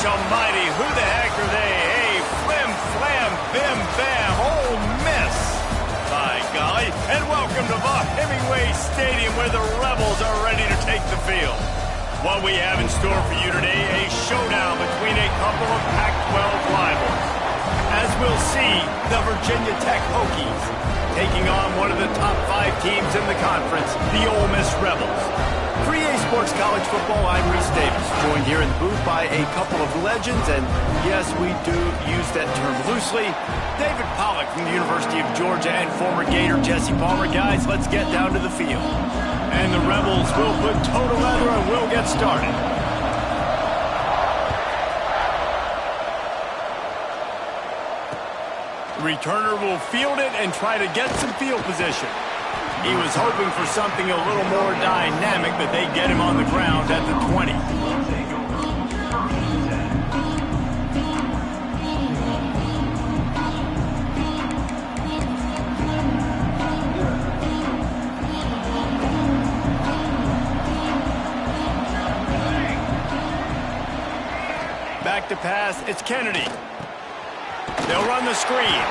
almighty, who the heck are they? Hey, flim, flam, bim, bam, Ole Miss. By golly, and welcome to Hemingway Stadium where the Rebels are ready to take the field. What we have in store for you today, a showdown between a couple of Pac-12 rivals. As we'll see, the Virginia Tech Hokies taking on one of the top 5 teams in the conference, the Ole Miss Rebels. For EA Sports College Football, I'm Reese Davis, joined here in the booth by a couple of legends, and yes, we do use that term loosely. David Pollack from the University of Georgia and former Gator Jesse Palmer. Guys, let's get down to the field. And the Rebels will put toe to leather and we'll get started. The returner will field it and try to get some field position. He was hoping for something a little more dynamic, but they get him on the ground at the 20. Back to pass, it's Kennedy. They'll run the screen.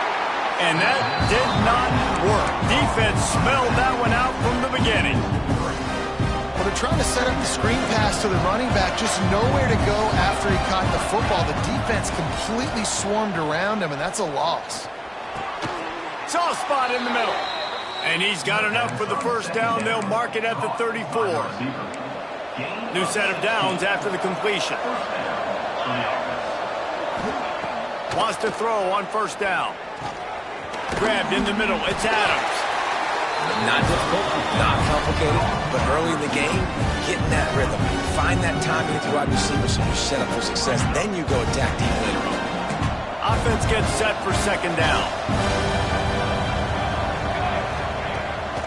And that did not work. Defense smelled that one out from the beginning. Well, they're trying to set up the screen pass to the running back, just nowhere to go after he caught the football. The defense completely swarmed around him, and that's a loss. Soft spot in the middle. And he's got enough for the first down. They'll mark it at the 34. New set of downs after the completion. Wants to throw on first down. Grabbed in the middle, it's Adams. Not difficult, not complicated, but early in the game, getting that rhythm. Find that timing with your wide receiver so you're set up for success. Then you go attack deep later on. Offense gets set for second down.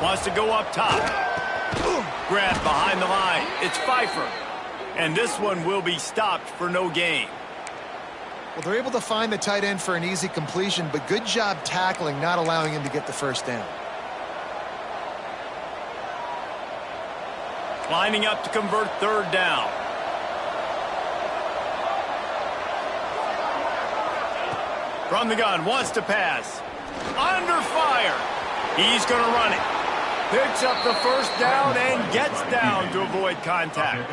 Wants to go up top. Grabbed behind the line, it's Pfeiffer. And this one will be stopped for no gain. Well, they're able to find the tight end for an easy completion, but good job tackling, not allowing him to get the first down. Lining up to convert third down. From the gun, wants to pass. Under fire. He's going to run it. Picks up the first down and gets down to avoid contact.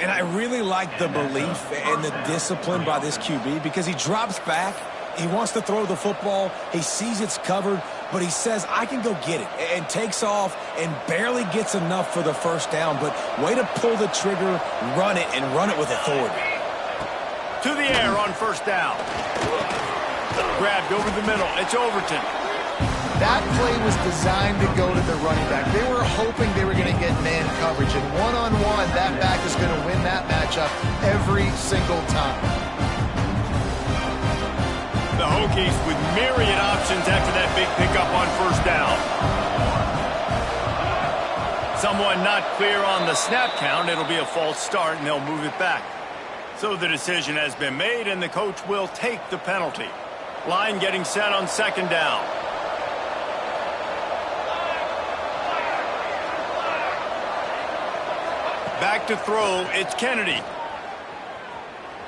And I really like the belief and the discipline by this QB because he drops back, he wants to throw the football, he sees it's covered, but he says, I can go get it, and takes off and barely gets enough for the first down. But way to pull the trigger, run it, and run it with authority. To the air on first down. Grabbed over the middle, it's Overton. That play was designed to go to the running back. They were hoping they were going to get man coverage, and one-on-one, that back is going to win that matchup every single time. The Hokies with myriad options after that big pickup on first down. Someone not clear on the snap count. It'll be a false start, and they'll move it back. So the decision has been made, and the coach will take the penalty. Line getting set on second down. Back to throw, it's Kennedy.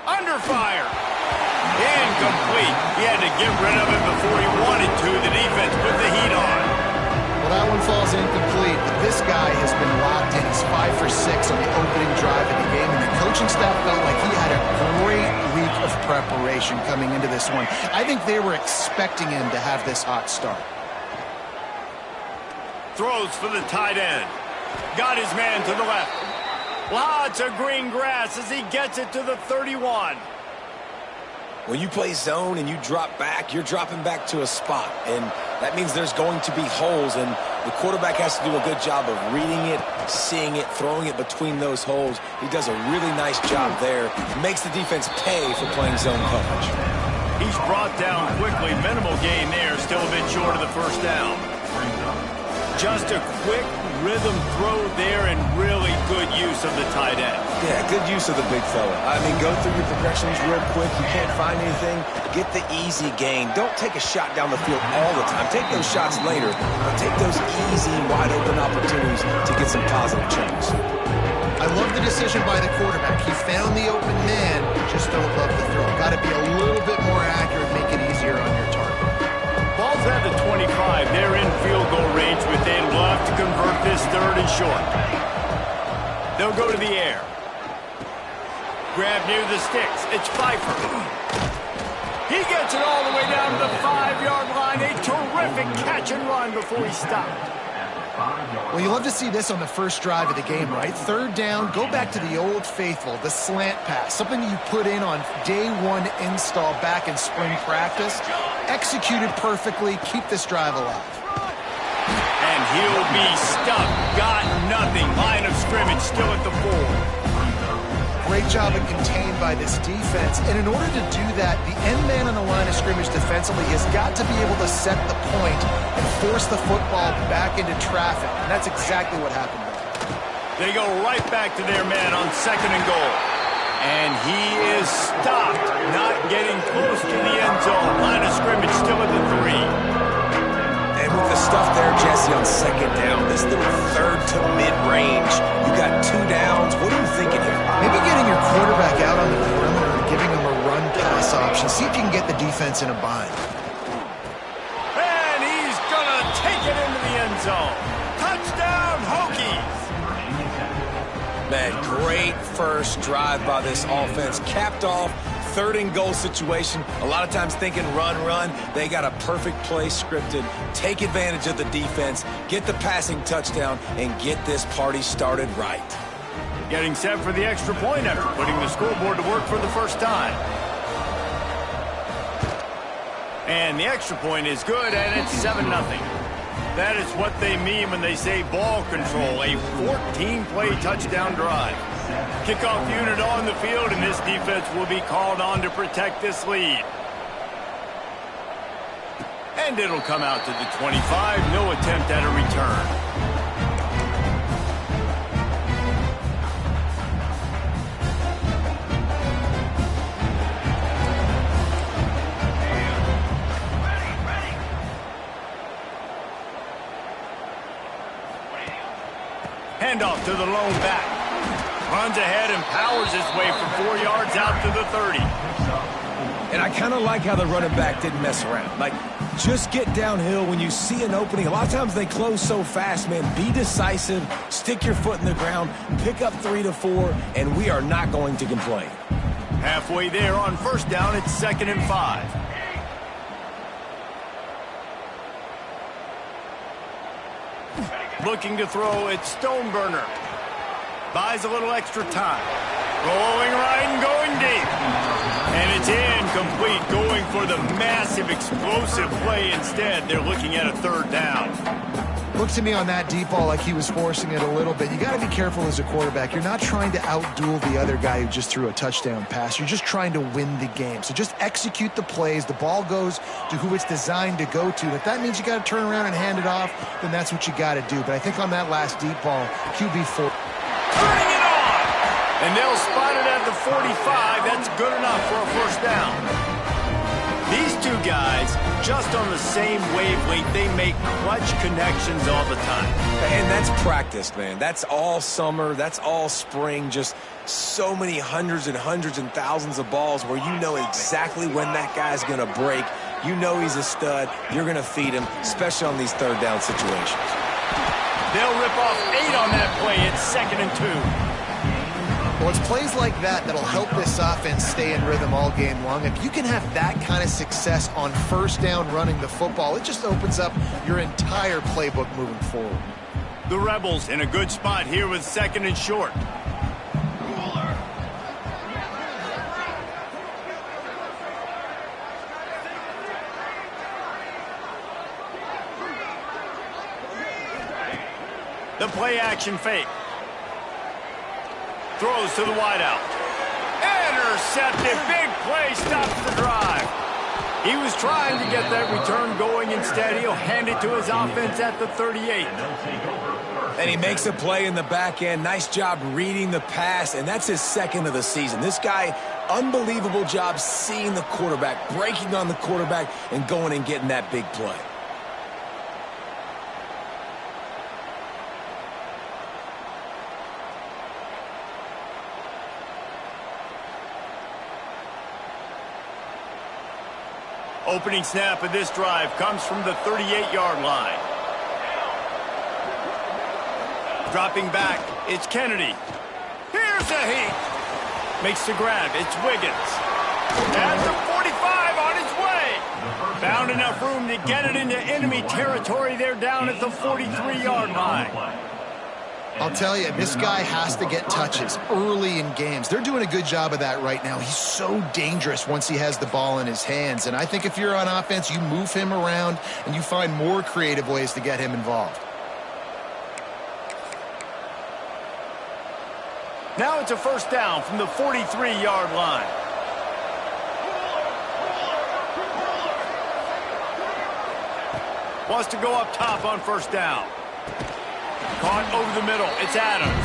Under fire. Incomplete. He had to get rid of it before he wanted to. The defense put the heat on. Well, that one falls incomplete, but this guy has been locked in. He's 5 for 6 on the opening drive of the game, and the coaching staff felt like he had a great week of preparation coming into this one. I think they were expecting him to have this hot start. Throws for the tight end. Got his man to the left. Lots of green grass as he gets it to the 31. When you play zone and you drop back, you're dropping back to a spot. And that means there's going to be holes, and the quarterback has to do a good job of reading it, seeing it, throwing it between those holes. He does a really nice job there. Makes the defense pay for playing zone coverage. He's brought down quickly. Minimal gain there. Still a bit short of the first down. Just a quick rhythm throw there and really good use of the tight end. Yeah, good use of the big fella. I mean, go through your progressions real quick. You can't find anything, get the easy gain. Don't take a shot down the field all the time. Take those shots later, but take those easy, wide-open opportunities to get some positive chunks. I love the decision by the quarterback. He found the open man, just still love the throw. Got to be a little bit more accurate, make it easier on your target. Ball's at the 25. They're in field goal range, but they'd love to convert this third and short. They'll go to the air. Grab near the sticks. It's Pfeiffer. He gets it all the way down to the 5-yard line. A terrific catch and run before he stopped. Well, you love to see this on the first drive of the game, right? Third down, go back to the old faithful, the slant pass, something you put in on day one install back in spring practice. Executed perfectly, keep this drive alive. And he'll be stuck. Got nothing. Line of scrimmage still at the 4. Great job and contained by this defense. And in order to do that, the end man on the line of scrimmage defensively has got to be able to set the point and force the football back into traffic. And that's exactly what happened there. They go right back to their man on 2nd and goal. And he is stopped, not getting close to the end zone. Line of scrimmage still at the 3. And with the stuff there, Jesse, on 2nd down, this little third to mid-range, you got 2 downs. What are you thinking here? Maybe getting your quarterback out on the perimeter and giving him a run-pass option. See if you can get the defense in a bind. And he's going to take it into the end zone. Touchdown, Hokies! Man, great first drive by this offense. Capped off, 3rd and goal situation. A lot of times thinking run. They got a perfect play scripted. Take advantage of the defense, get the passing touchdown, and get this party started right. Getting set for the extra point after putting the scoreboard to work for the first time. And the extra point is good, and it's 7-0. That is what they mean when they say ball control, a 14-play touchdown drive. Kickoff unit on the field, and this defense will be called on to protect this lead. And it'll come out to the 25, no attempt at a return. Handoff to the lone back. Runs ahead and powers his way for 4 yards out to the 30. And I kind of like how the running back didn't mess around. Like, just get downhill when you see an opening. A lot of times they close so fast, man. Be decisive, stick your foot in the ground, pick up 3 to 4, and we are not going to complain. Halfway there on 1st down, it's 2nd and 5. Looking to throw, it's Stoneburner. Buys a little extra time. Rolling right and going deep. And it's incomplete, going for the massive explosive play instead. They're looking at a 3rd down. Looked to me on that deep ball like he was forcing it a little bit. You got to be careful as a quarterback. You're not trying to outduel the other guy who just threw a touchdown pass. You're just trying to win the game. So just execute the plays. The ball goes to who it's designed to go to. If that means you got to turn around and hand it off, then that's what you got to do. But I think on that last deep ball, QB4. Turning it on! And they'll spot it at the 45. That's good enough for a 1st down. These two guys, just on the same wavelength, they make clutch connections all the time. And that's practice, man. That's all summer. That's all spring. Just so many hundreds and thousands of balls where you know exactly when that guy's going to break. You know he's a stud. You're going to feed him, especially on these 3rd down situations. They'll rip off 8 on that play. It's 2nd and 2. Well, it's plays like that that'll help this offense stay in rhythm all game long. If you can have that kind of success on 1st down running the football, it just opens up your entire playbook moving forward. The Rebels in a good spot here with 2nd and short. The play action fake. Throws to the wideout. Intercepted. Big play stops the drive. He was trying to get that return going. Instead, he'll hand it to his offense at the 38. And he makes a play in the back end. Nice job reading the pass, and that's his 2nd of the season. This guy, unbelievable job seeing the quarterback, breaking on the quarterback, and going and getting that big play. Opening snap of this drive comes from the 38-yard line. Dropping back, it's Kennedy. Here's the heat. Makes the grab, it's Wiggins. At the 45 on his way. Found enough room to get it into enemy territory. They're down at the 43-yard line. I'll tell you, this guy has to get touches early in games. They're doing a good job of that right now. He's so dangerous once he has the ball in his hands. And I think if you're on offense, you move him around and you find more creative ways to get him involved. Now it's a first down from the 43-yard line. Wants to go up top on first down. Caught over the middle. It's Adams.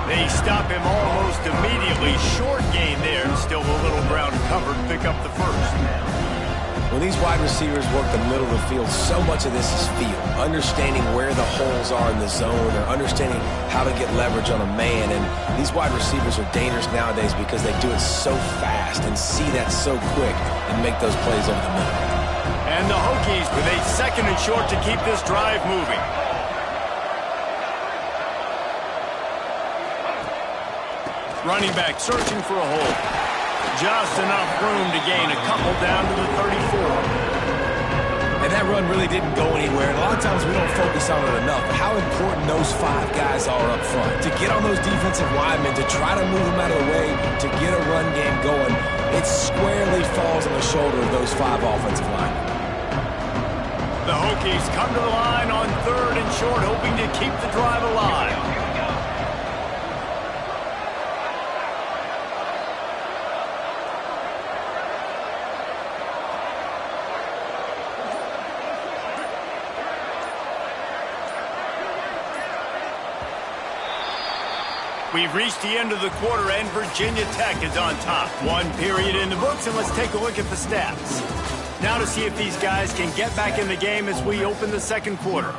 They stop him almost immediately. Short gain there. Still a little ground covered. Pick up the first. When these wide receivers work the middle of the field, so much of this is feel. Understanding where the holes are in the zone or understanding how to get leverage on a man. And these wide receivers are dangerous nowadays because they do it so fast and see that so quick and make those plays over the middle. And the Hokies with a second and short to keep this drive moving. Running back searching for a hole. Just enough room to gain a couple down to the 34. And that run really didn't go anywhere. And a lot of times we don't focus on it enough. How important those 5 guys are up front. To get on those defensive linemen, to try to move them out of the way, to get a run game going, it squarely falls on the shoulder of those 5 offensive linemen. The Hokies come to the line on third and short, hoping to keep the drive alive. We've reached the end of the quarter, and Virginia Tech is on top. 1 period in the books, and let's take a look at the stats. Now to see if these guys can get back in the game as we open the second quarter.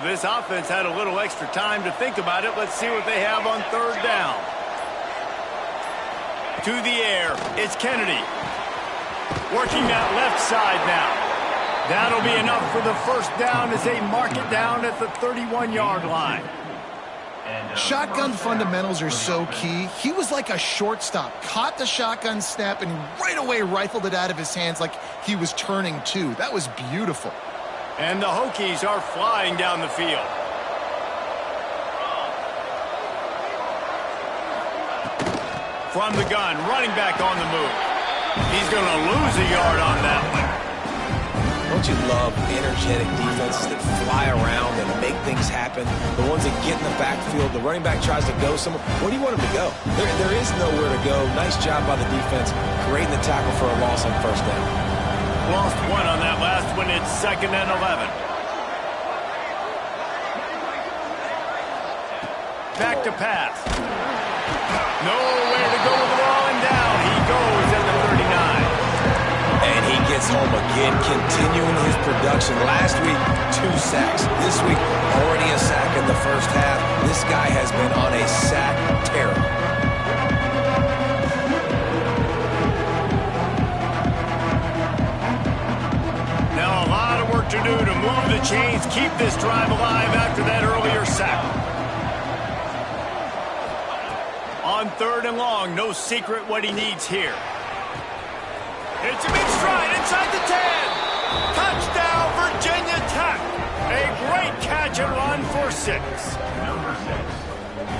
This offense had a little extra time to think about it. Let's see what they have on third down. To the air, it's Kennedy. Working that left side now. That'll be enough for the first down as they mark it down at the 31-yard line. Shotgun fundamentals are so key. He was like a shortstop. Caught the shotgun snap and right away rifled it out of his hands like he was turning two. That was beautiful. And the Hokies are flying down the field. From the gun, running back on the move. He's going to lose a yard on that one. Don't you love energetic defenses that fly around and make things happen? The ones that get in the backfield, the running back tries to go somewhere. Where do you want him to go? There is nowhere to go. Nice job by the defense, creating the tackle for a loss on first down. Lost 1 on that last one. It's 2nd and 11. Back to pass. Nowhere to go with the ball, and down he goes at the 39. And he gets home again, continuing his production. Last week, 2 sacks. This week, already a sack in the first half. This guy has been on a sack tear. To do to move the chains, keep this drive alive after that earlier sack. On third and long, no secret what he needs here. It's a big stride inside the 10. Touchdown, Virginia Tech. A great catch and run for 6.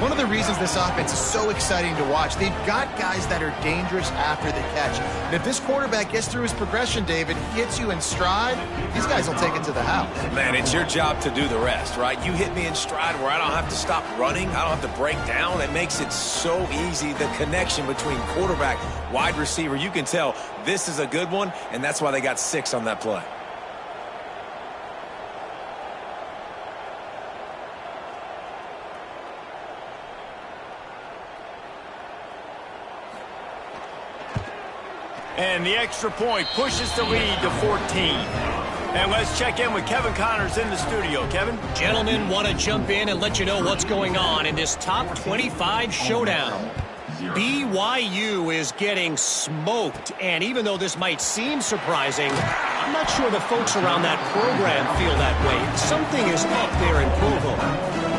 One of the reasons this offense is so exciting to watch, they've got guys that are dangerous after the catch. And if this quarterback gets through his progression, David, hits you in stride, these guys will take it to the house. Man, it's your job to do the rest, right? You hit me in stride where I don't have to stop running. I don't have to break down. It makes it so easy, the connection between quarterback, wide receiver. You can tell this is a good one, and that's why they got 6 on that play. And the extra point pushes the lead to 14. And let's check in with Kevin Connors in the studio. Kevin? Gentlemen, want to jump in and let you know what's going on in this top 25 showdown. BYU is getting smoked, and even though this might seem surprising, I'm not sure the folks around that program feel that way. Something is up there in Provo.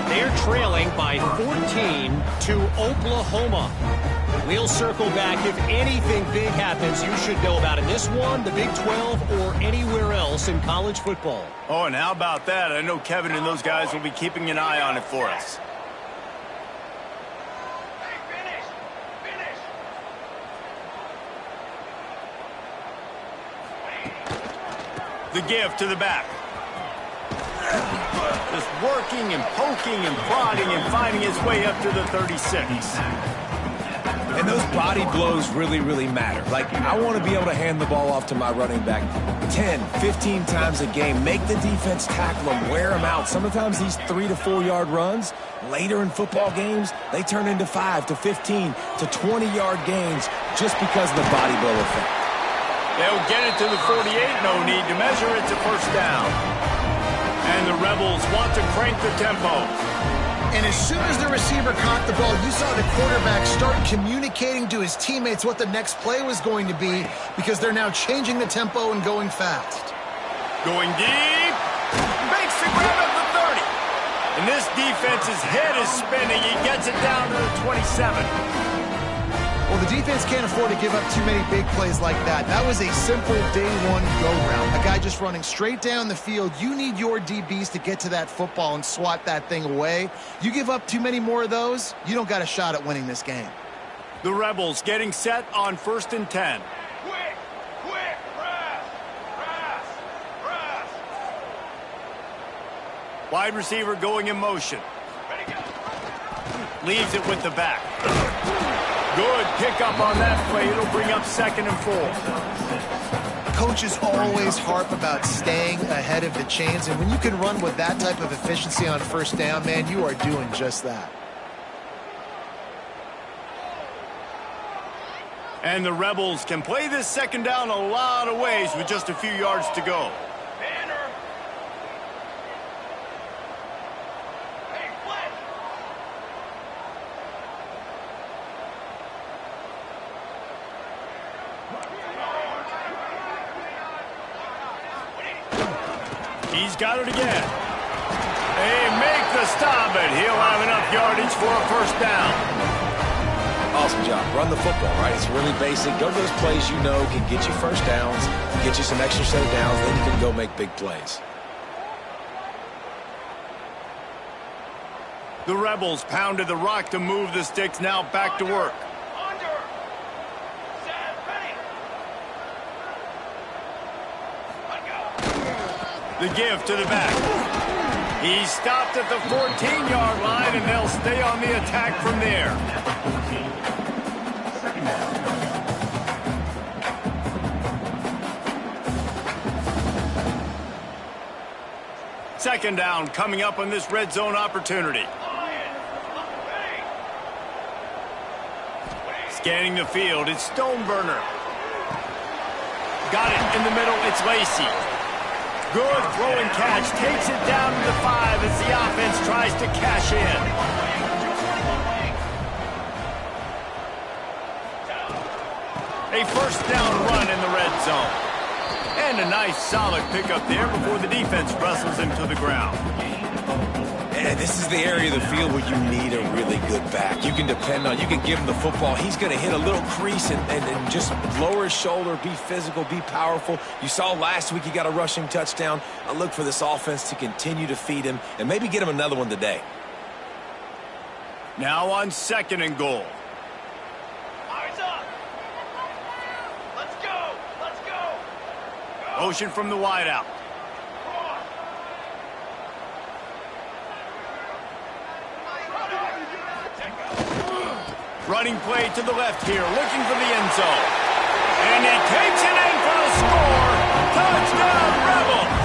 They're trailing by 14 to Oklahoma. We'll circle back if anything big happens you should know about in this one, the Big 12, or anywhere else in college football. Oh, and how about that? I know Kevin and those guys will be keeping an eye on it for us. The give to the back. Just working and poking and prodding and finding his way up to the 36. And those body blows really, really matter. Like, I want to be able to hand the ball off to my running back 10, 15 times a game. Make the defense tackle him, wear him out. Sometimes these 3 to 4 yard runs, later in football games, they turn into 5 to 15 to 20 yard gains just because of the body blow effect. They'll get it to the 48, no need to measure it to first down. And the Rebels want to crank the tempo. And as soon as the receiver caught the ball, you saw the quarterback start communicating to his teammates what the next play was going to be because they're now changing the tempo and going fast. Going deep. Makes the grab at the 30. And this defense's head is spinning. He gets it down to the 27. Well, the defense can't afford to give up too many big plays like that. That was a simple day one go-round. A guy just running straight down the field. You need your DBs to get to that football and swat that thing away. You give up too many more of those, you don't got a shot at winning this game. The Rebels getting set on 1st and 10. Quick, press. Wide receiver going in motion. Ready, go. Leaves it with the back. Good pickup on that play. It'll bring up 2nd and 4. Coaches always harp about staying ahead of the chains, and when you can run with that type of efficiency on first down, man, you are doing just that. And the Rebels can play this 2nd down a lot of ways with just a few yards to go. Banner. Hey, flat. He's got it again. They make the stop, but he'll have enough yardage for a first down. Awesome job. Run the football, right? It's really basic. Go to those plays you know can get you first downs, get you some extra set of downs, then you can go make big plays. The Rebels pounded the rock to move the sticks, now back to work. Under. Set. Ready. Let go. The give to the back. He stopped at the 14-yard line, and they'll stay on the attack from there. Second down coming up on this red zone opportunity. Scanning the field, it's Stoneburner. Got it in the middle, it's Lacey. Good throw and catch, takes it down to the 5 as the offense tries to cash in. A first down run in the red zone. And a nice solid pickup there before the defense wrestles him to the ground. And this is the area of the field where you need a really good back. You can depend on, you can give him the football. He's going to hit a little crease and just lower his shoulder, be physical, be powerful. You saw last week he got a rushing touchdown. I look for this offense to continue to feed him and maybe get him another one today. Now on 2nd and goal. Eyes up. Let's go. Motion from the wideout. Running play to the left here, looking for the end zone. And he takes it in for the score. Touchdown, Rebels!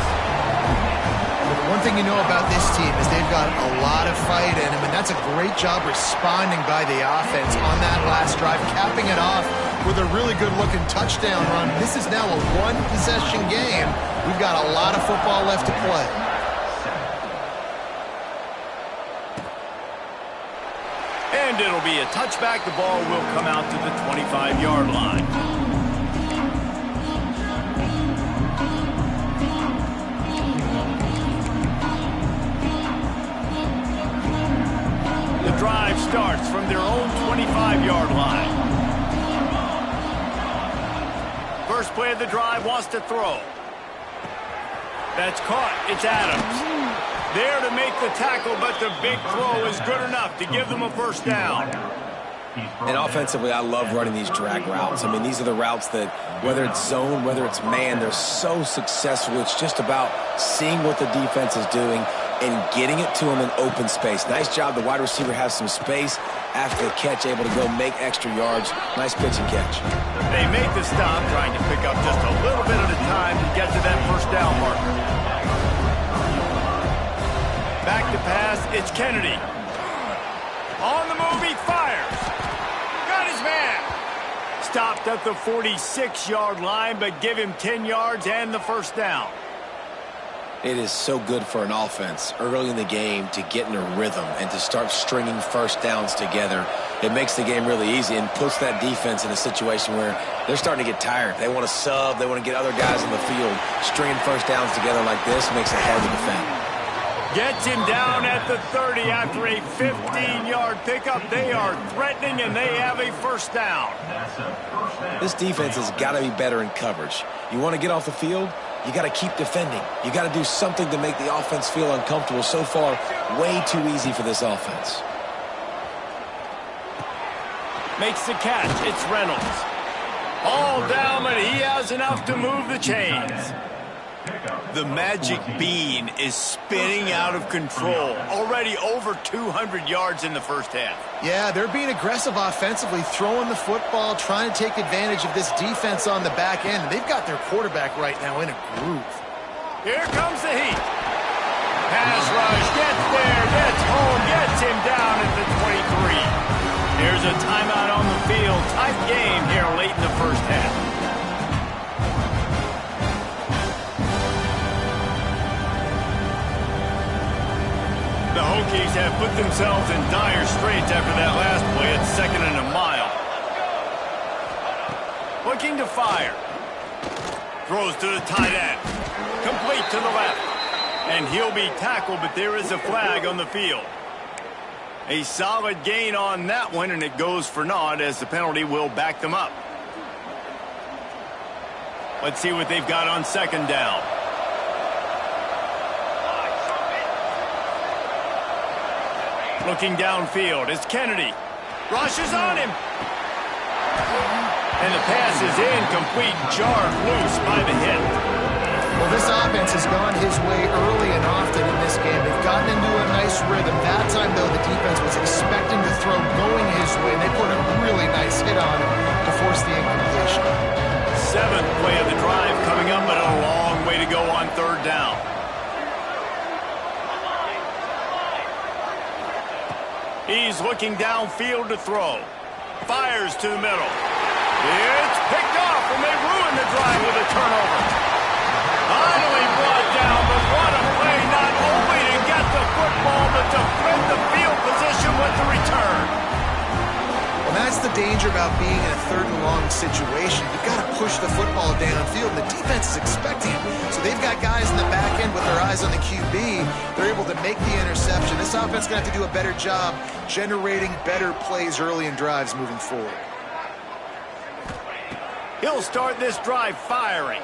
One thing you know about this team is they've got a lot of fight in them, and that's a great job responding by the offense on that last drive, capping it off with a really good-looking touchdown run. This is now a one-possession game. We've got a lot of football left to play. And it'll be a touchback. The ball will come out to the 25-yard line. The drive starts from their own 25-yard line. First play of the drive, wants to throw. That's caught. It's Adams. There to make the tackle, but the big throw is good enough to give them a first down. And offensively, I love running these drag routes. I mean, these are the routes that, whether it's zone, whether it's man, they're so successful. It's just about seeing what the defense is doing and getting it to them in open space. Nice job. The wide receiver has some space after the catch, able to go make extra yards. Nice pitch and catch. They make the stop, trying to pick up just a little bit at a time to get to that first down marker. Back to pass, it's Kennedy. On the move, he fires. Got his man. Stopped at the 46-yard line, but give him 10 yards and the first down. It is so good for an offense early in the game to get in a rhythm and to start stringing first downs together. It makes the game really easy and puts that defense in a situation where they're starting to get tired. They want to sub. They want to get other guys on the field. Stringing first downs together like this makes it hard to defend. Gets him down at the 30 after a 15-yard pickup. They are threatening, and they have a first down. This defense has got to be better in coverage. You want to get off the field, you got to keep defending. You got to do something to make the offense feel uncomfortable. So far, way too easy for this offense. Makes the catch. It's Reynolds. All down, but he has enough to move the chains. The magic bean is spinning out of control. Already over 200 yards in the first half. Yeah, they're being aggressive offensively, throwing the football, trying to take advantage of this defense on the back end. They've got their quarterback right now in a groove. Here comes the heat. Pass rush, gets there, gets home, gets him down at the 23. Here's a timeout on the field. Tight game here late in the first half. The Hokies have put themselves in dire straits after that last play at 2nd and a mile. Looking to fire. Throws to the tight end. Complete to the left. And he'll be tackled, but there is a flag on the field. A solid gain on that one, and it goes for naught as the penalty will back them up. Let's see what they've got on second down. Looking downfield, it's Kennedy. Rushes on him. And the pass is incomplete, jarred loose by the hit. Well, this offense has gone his way early and often in this game. They've gotten into a nice rhythm. That time, though, the defense was expecting to throw going his way, and they put a really nice hit on him to force the incompletion. 7th play of the drive coming up, but a long way to go on third down. He's looking downfield to throw. Fires to the middle. It's picked off, and they ruin the drive with a turnover. Finally brought down, but what a play, not only to get the football, but to flip the field position with the return. Well, that's the danger about being in a 3rd and long situation. You've got to push the football downfield, and the defense is expecting it. So they've got guys in the back end with their eyes on the QB. They're able to make the interception. This offense is going to have to do a better job generating better plays early in drives moving forward. He'll start this drive firing.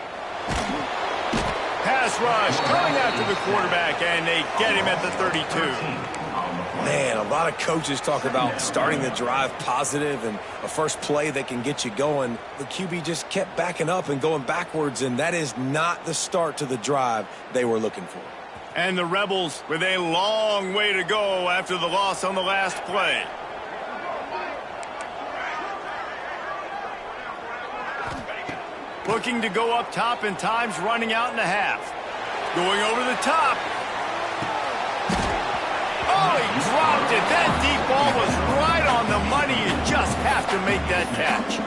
Pass rush coming after the quarterback, and they get him at the 32. Man, a lot of coaches talk about starting the drive positive and a first play that can get you going. The QB just kept backing up and going backwards, and that is not the start to the drive they were looking for. And the Rebels with a long way to go after the loss on the last play. Looking to go up top, and time's running out in the half. Going over the top. it. That deep ball was right on the money. You just have to make that catch.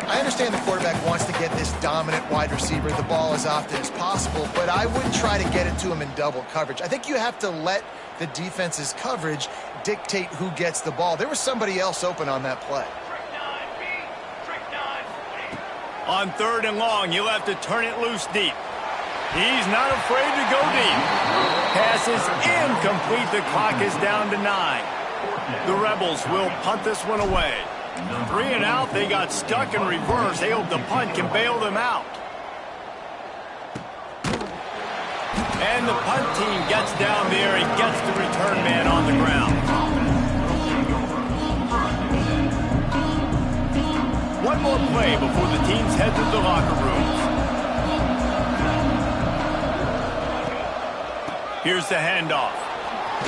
I understand the quarterback wants to get this dominant wide receiver the ball as often as possible, but I wouldn't try to get it to him in double coverage. I think you have to let the defense's coverage dictate who gets the ball. There was somebody else open on that play. On 3rd and long, you'll have to turn it loose deep. He's not afraid to go deep. Pass is incomplete. The clock is down to 9. The Rebels will punt this one away. 3 and out. They got stuck in reverse. They hope the punt can bail them out. And the punt team gets down there and gets the return man on the ground. One more play before the teams head to the locker rooms. Here's the handoff.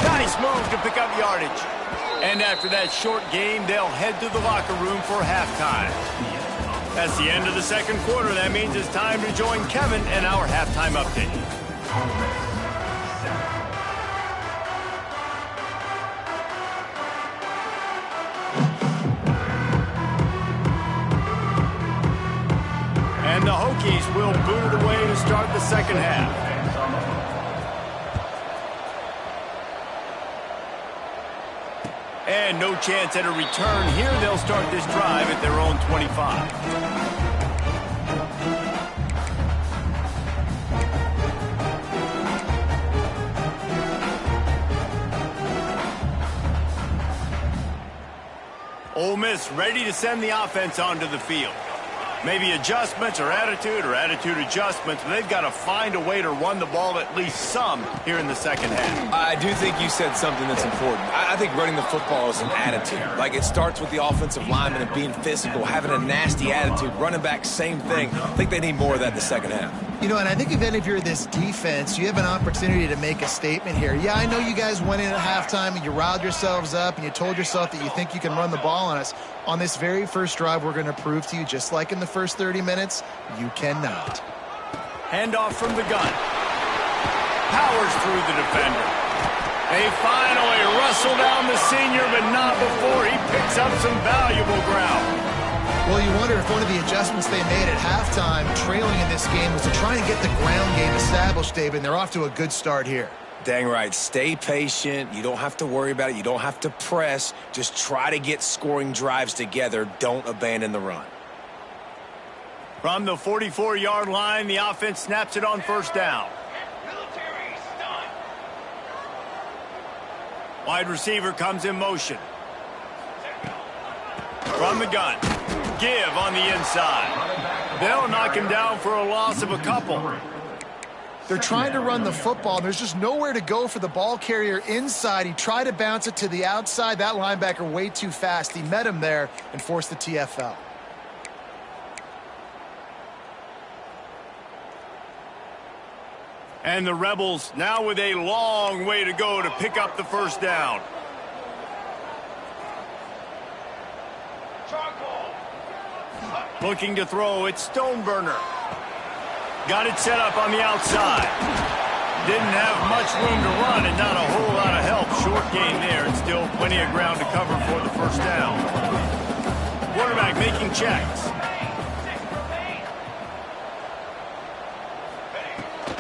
Nice move to pick up yardage. And after that short game, they'll head to the locker room for halftime. That's the end of the second quarter. That means it's time to join Kevin in our halftime update. And the Hokies will boot it away to start the second half. And no chance at a return here. They'll start this drive at their own 25. Ole Miss ready to send the offense onto the field. Maybe adjustments or attitude adjustments, but they've got to find a way to run the ball at least some here in the second half. I do think you said something that's important. I think running the football is an attitude. Like, it starts with the offensive lineman and being physical, having a nasty attitude. Running back, same thing. I think they need more of that in the second half. You know, and I think if you're this defense, you have an opportunity to make a statement here. Yeah, I know you guys went in at halftime and you riled yourselves up and you told yourself that you think you can run the ball on us. On this very first drive, we're going to prove to you, just like in the first 30 minutes, you cannot. Handoff from the gun. Powers through the defender. They finally wrestle down the senior, but not before he picks up some valuable ground. Well, you wonder if one of the adjustments they made at halftime, trailing in this game, was to try and get the ground game established, David, and they're off to a good start here. Dang right. Stay patient. You don't have to worry about it. You don't have to press. Just try to get scoring drives together. Don't abandon the run. From the 44-yard line, the offense snaps it on first down. Military stunt. Wide receiver comes in motion. From the gun. Give on the inside. They'll knock him down for a loss of a couple. They're trying to run the football, and there's just nowhere to go for the ball carrier inside. He tried to bounce it to the outside. That linebacker way too fast. He met him there and forced the TFL. And the Rebels now with a long way to go to pick up the first down. Looking to throw, it's Stoneburner. Got it set up on the outside. Didn't have much room to run and not a whole lot of help. Short gain there and still plenty of ground to cover for the first down. Quarterback making checks.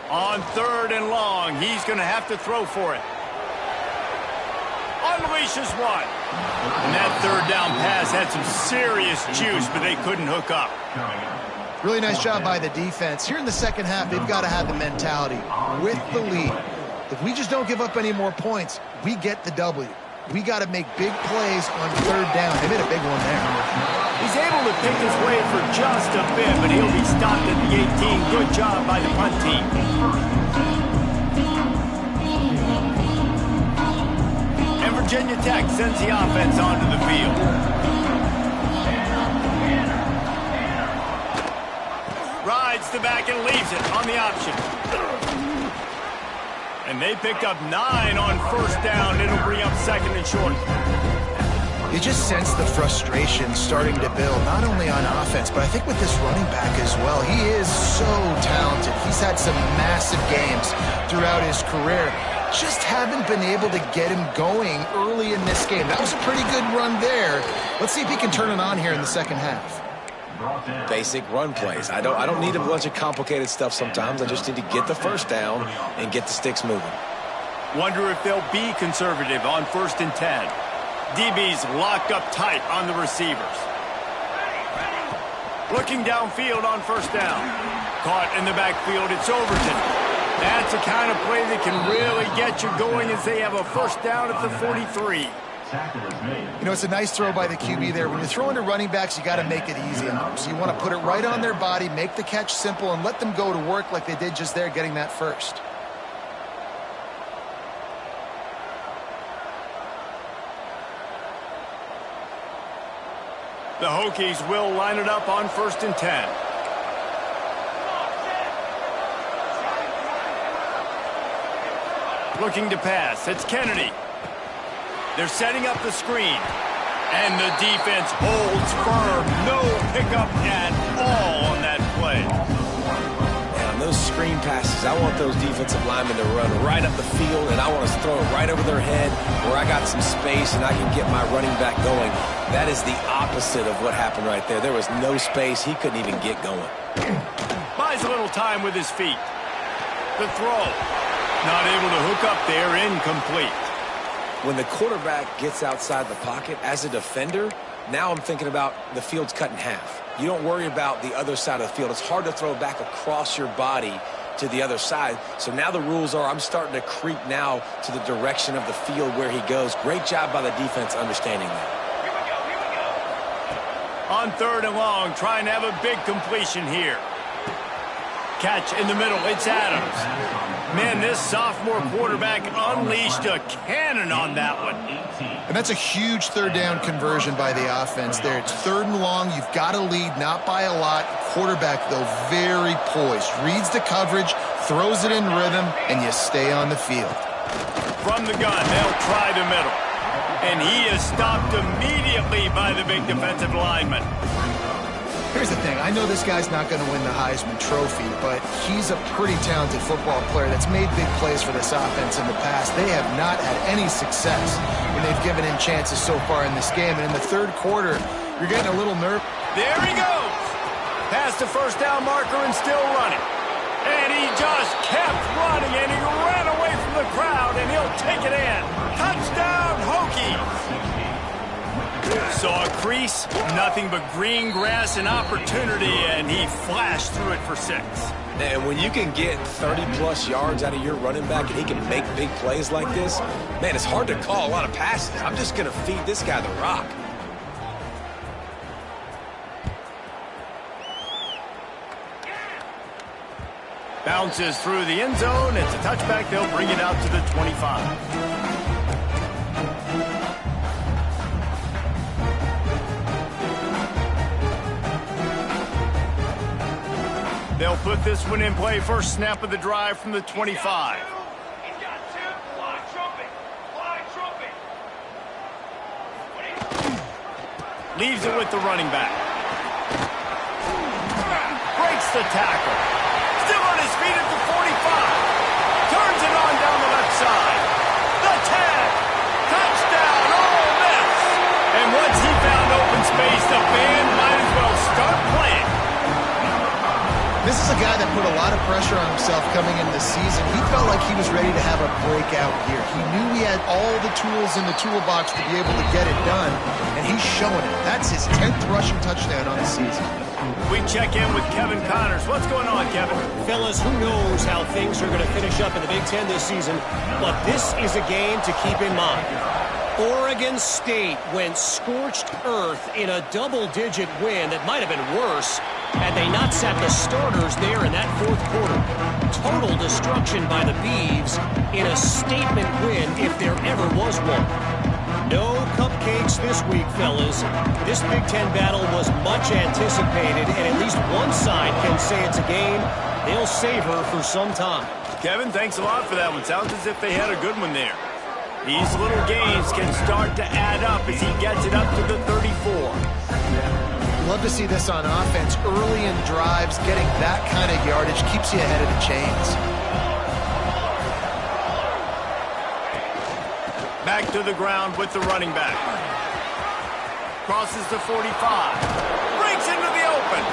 On 3rd and long, he's going to have to throw for it. Unleashes one. And that 3rd down pass had some serious juice, but they couldn't hook up. Really nice job by the defense. Here in the second half, they've got to have the mentality with the lead. If we just don't give up any more points, we get the W. We got to make big plays on 3rd down. They made a big one there. He's able to pick his way for just a bit, but he'll be stopped at the 18. Good job by the punt team. And Virginia Tech sends the offense onto the field. Rides the back and leaves it on the option. And they picked up 9 on first down. It'll bring up 2nd and short. You just sense the frustration starting to build, not only on offense, but I think with this running back as well. He is so talented. He's had some massive games throughout his career. just haven't been able to get him going early in this game. That was a pretty good run there. Let's see if he can turn it on here in the second half. Basic run plays. I don't need a bunch of complicated stuff sometimes. I just need to get the first down and get the sticks moving. Wonder if they'll be conservative on 1st and 10. DB's locked up tight on the receivers. Looking downfield on 1st down. Caught in the backfield, it's Overton. That's the kind of play that can really get you going as they have a 1st down at the 43. You know, it's a nice throw by the QB there. When you're throwing to running backs, you got to make it easy on them. So you want to put it right on their body, make the catch simple, and let them go to work like they did just there, getting that first. The Hokies will line it up on 1st and 10. Looking to pass. It's Kennedy. They're setting up the screen. And the defense holds firm. No pickup at all on that play. And on those screen passes, I want those defensive linemen to run right up the field, and I want to throw it right over their head where I got some space and I can get my running back going. That is the opposite of what happened right there. There was no space. He couldn't even get going. Buys a little time with his feet. The throw. Not able to hook up there, incomplete. When the quarterback gets outside the pocket as a defender, now I'm thinking about the field's cut in half. You don't worry about the other side of the field. It's hard to throw back across your body to the other side. So now the rules are I'm starting to creep now to the direction of the field where he goes. Great job by the defense understanding that. On 3rd and long, trying to have a big completion here. Catch in the middle, it's Adams. Man, this sophomore quarterback unleashed a cannon on that one. And that's a huge 3rd down conversion by the offense there. It's 3rd and long. You've got to lead, not by a lot. Quarterback, though, very poised. Reads the coverage, throws it in rhythm, and you stay on the field. From the gun, they'll try the middle. And he is stopped immediately by the big defensive lineman. Here's the thing. I know this guy's not going to win the Heisman Trophy, but he's a pretty talented football player that's made big plays for this offense in the past. They have not had any success when they've given him chances so far in this game. And in the 3rd quarter, you're getting a little nervous. There he goes. Past the 1st down marker and still running. And he just kept running, and he ran away from the crowd, and he'll take it in. Touchdown, Hokies. Saw a crease, nothing but green grass and opportunity, and he flashed through it for 6. And when you can get 30-plus yards out of your running back and he can make big plays like this, man, it's hard to call a lot of passes. I'm just going to feed this guy the rock. Bounces through the end zone. It's a touchback. They'll bring it out to the 25. They'll put this one in play. First snap of the drive from the 25. He's got 2. Fly trumpet. Fly trumpet. Leaves it with the running back. Breaks the tackle. Still on his feet at the 45. Turns it on down the left side. The 10. Touchdown, Ole Miss. And once he found open space, the band might as well start playing. This is a guy that put a lot of pressure on himself coming into the season. He felt like he was ready to have a breakout year. He knew he had all the tools in the toolbox to be able to get it done, and he's showing it. That's his 10th rushing touchdown on the season. We check in with Kevin Connors. What's going on, Kevin? Fellas, who knows how things are going to finish up in the Big Ten this season, but this is a game to keep in mind. Oregon State went scorched earth in a double-digit win that might have been worse had they not sat the starters there in that 4th quarter. Total destruction by the Beavs in a statement win if there ever was one. No cupcakes this week, fellas. This Big Ten battle was much anticipated, and at least one side can say it's a game they'll savor for some time. Kevin, thanks a lot for that one. Sounds as if they had a good one there. These little gains can start to add up as he gets it up to the 34. Love to see this on offense. Early in drives, getting that kind of yardage keeps you ahead of the chains. back to the ground with the running back. Crosses the 45. Breaks into the open.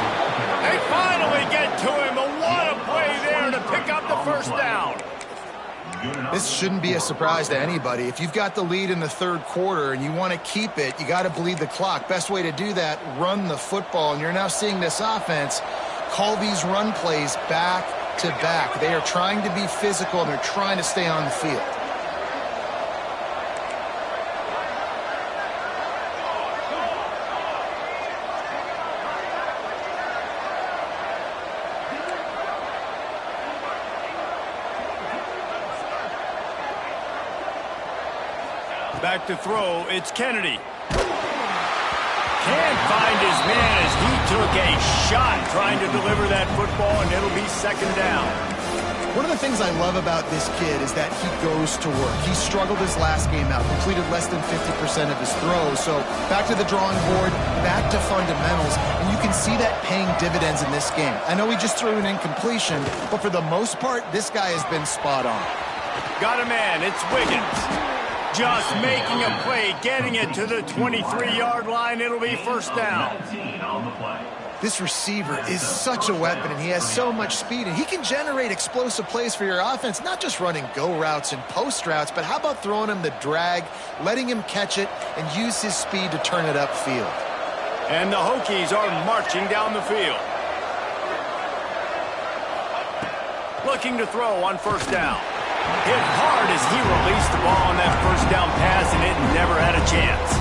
They finally get to him, but what a play there to pick up the first down. This shouldn't be a surprise to anybody. If you've got the lead in the third quarter and you want to keep it, you got to bleed the clock. Best way to do that, run the football. And you're now seeing this offense call these run plays back to back. They are trying to be physical, and they're trying to stay on the field. Back to throw, it's Kennedy. Can't find his man as he took a shot trying to deliver that football, and it'll be second down. One of the things I love about this kid is that he goes to work. He struggled his last game out, completed less than 50% of his throws. So back to the drawing board, back to fundamentals, and you can see that paying dividends in this game. I know he just threw an incompletion, but for the most part, this guy has been spot on. Got a man, it's Wiggins. Just making a play, getting it to the 23-yard line. It'll be first down. This receiver is such a weapon, and he has so much speed, and he can generate explosive plays for your offense, not just running go routes and post routes, but how about throwing him the drag, letting him catch it, and use his speed to turn it upfield. And the Hokies are marching down the field. Looking to throw on first down. Hit hard as he released the ball on that first down pass, and it never had a chance.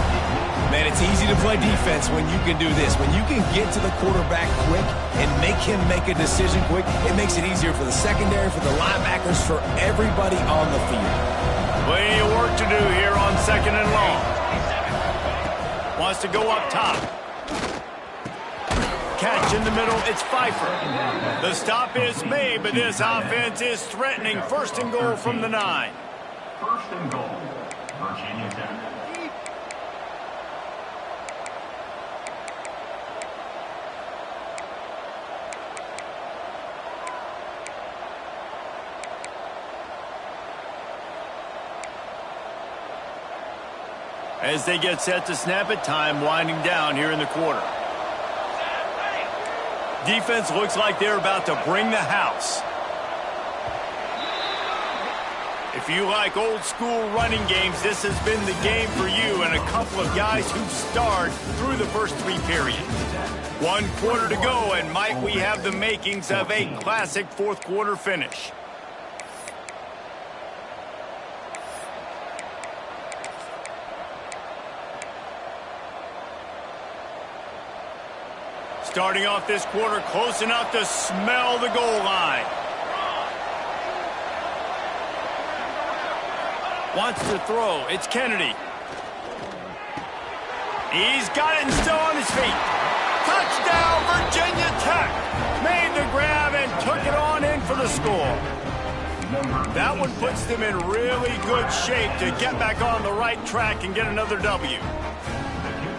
Man, it's easy to play defense when you can do this. When you can get to the quarterback quick and make him make a decision quick, it makes it easier for the secondary, for the linebackers, for everybody on the field. Plenty of work to do here on second and long. Wants to go up top. Catch in the middle, it's Pfeiffer. The stop is made, but this offense is threatening. First and goal from the 9. First and goal, Virginia Tech. As they get set to snap it, time winding down here in the quarter. Defense looks like they're about to bring the house. If you like old school running games, this has been the game for you and a couple of guys who've starred through the first 3 periods. 1 quarter to go, and might we have the makings of a classic fourth quarter finish. Starting off this quarter close enough to smell the goal line. Wants to throw. It's Kennedy. He's got it and still on his feet. Touchdown, Virginia Tech. Made the grab and took it on in for the score. That one puts them in really good shape to get back on the right track and get another W.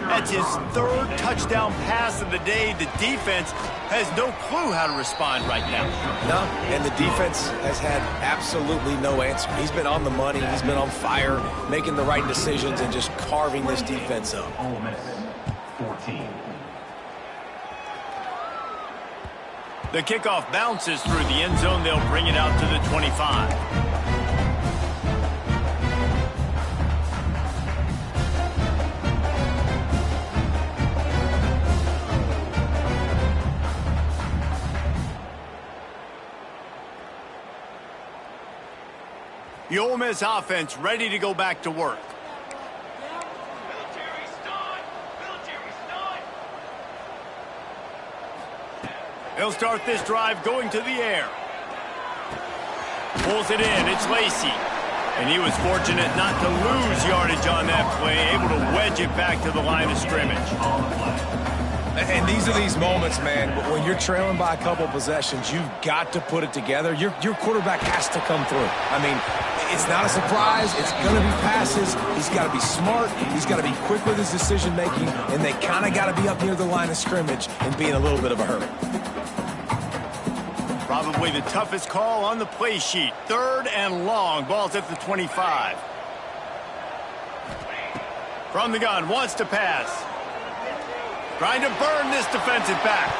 That's his 3rd touchdown pass of the day. The defense has no clue how to respond right now. No, and the defense has had absolutely no answer. He's been on the money. He's been on fire, making the right decisions and just carving this defense up. Ole Miss, 14. The kickoff bounces through the end zone. They'll bring it out to the 25. The Ole Miss offense ready to go back to work. Military stun! Military stun! They'll start this drive going to the air. Pulls it in. It's Lacey. And he was fortunate not to lose yardage on that play, able to wedge it back to the line of scrimmage. And these are these moments, man, when you're trailing by a couple possessions, you've got to put it together. Your quarterback has to come through. I mean, it's not a surprise. It's going to be passes. He's got to be smart. He's got to be quick with his decision-making, and they kind of got to be up near the line of scrimmage and be in a little bit of a hurry. Probably the toughest call on the play sheet. 3rd and long. Ball's at the 25. From the gun, wants to pass. Trying to burn this defensive back.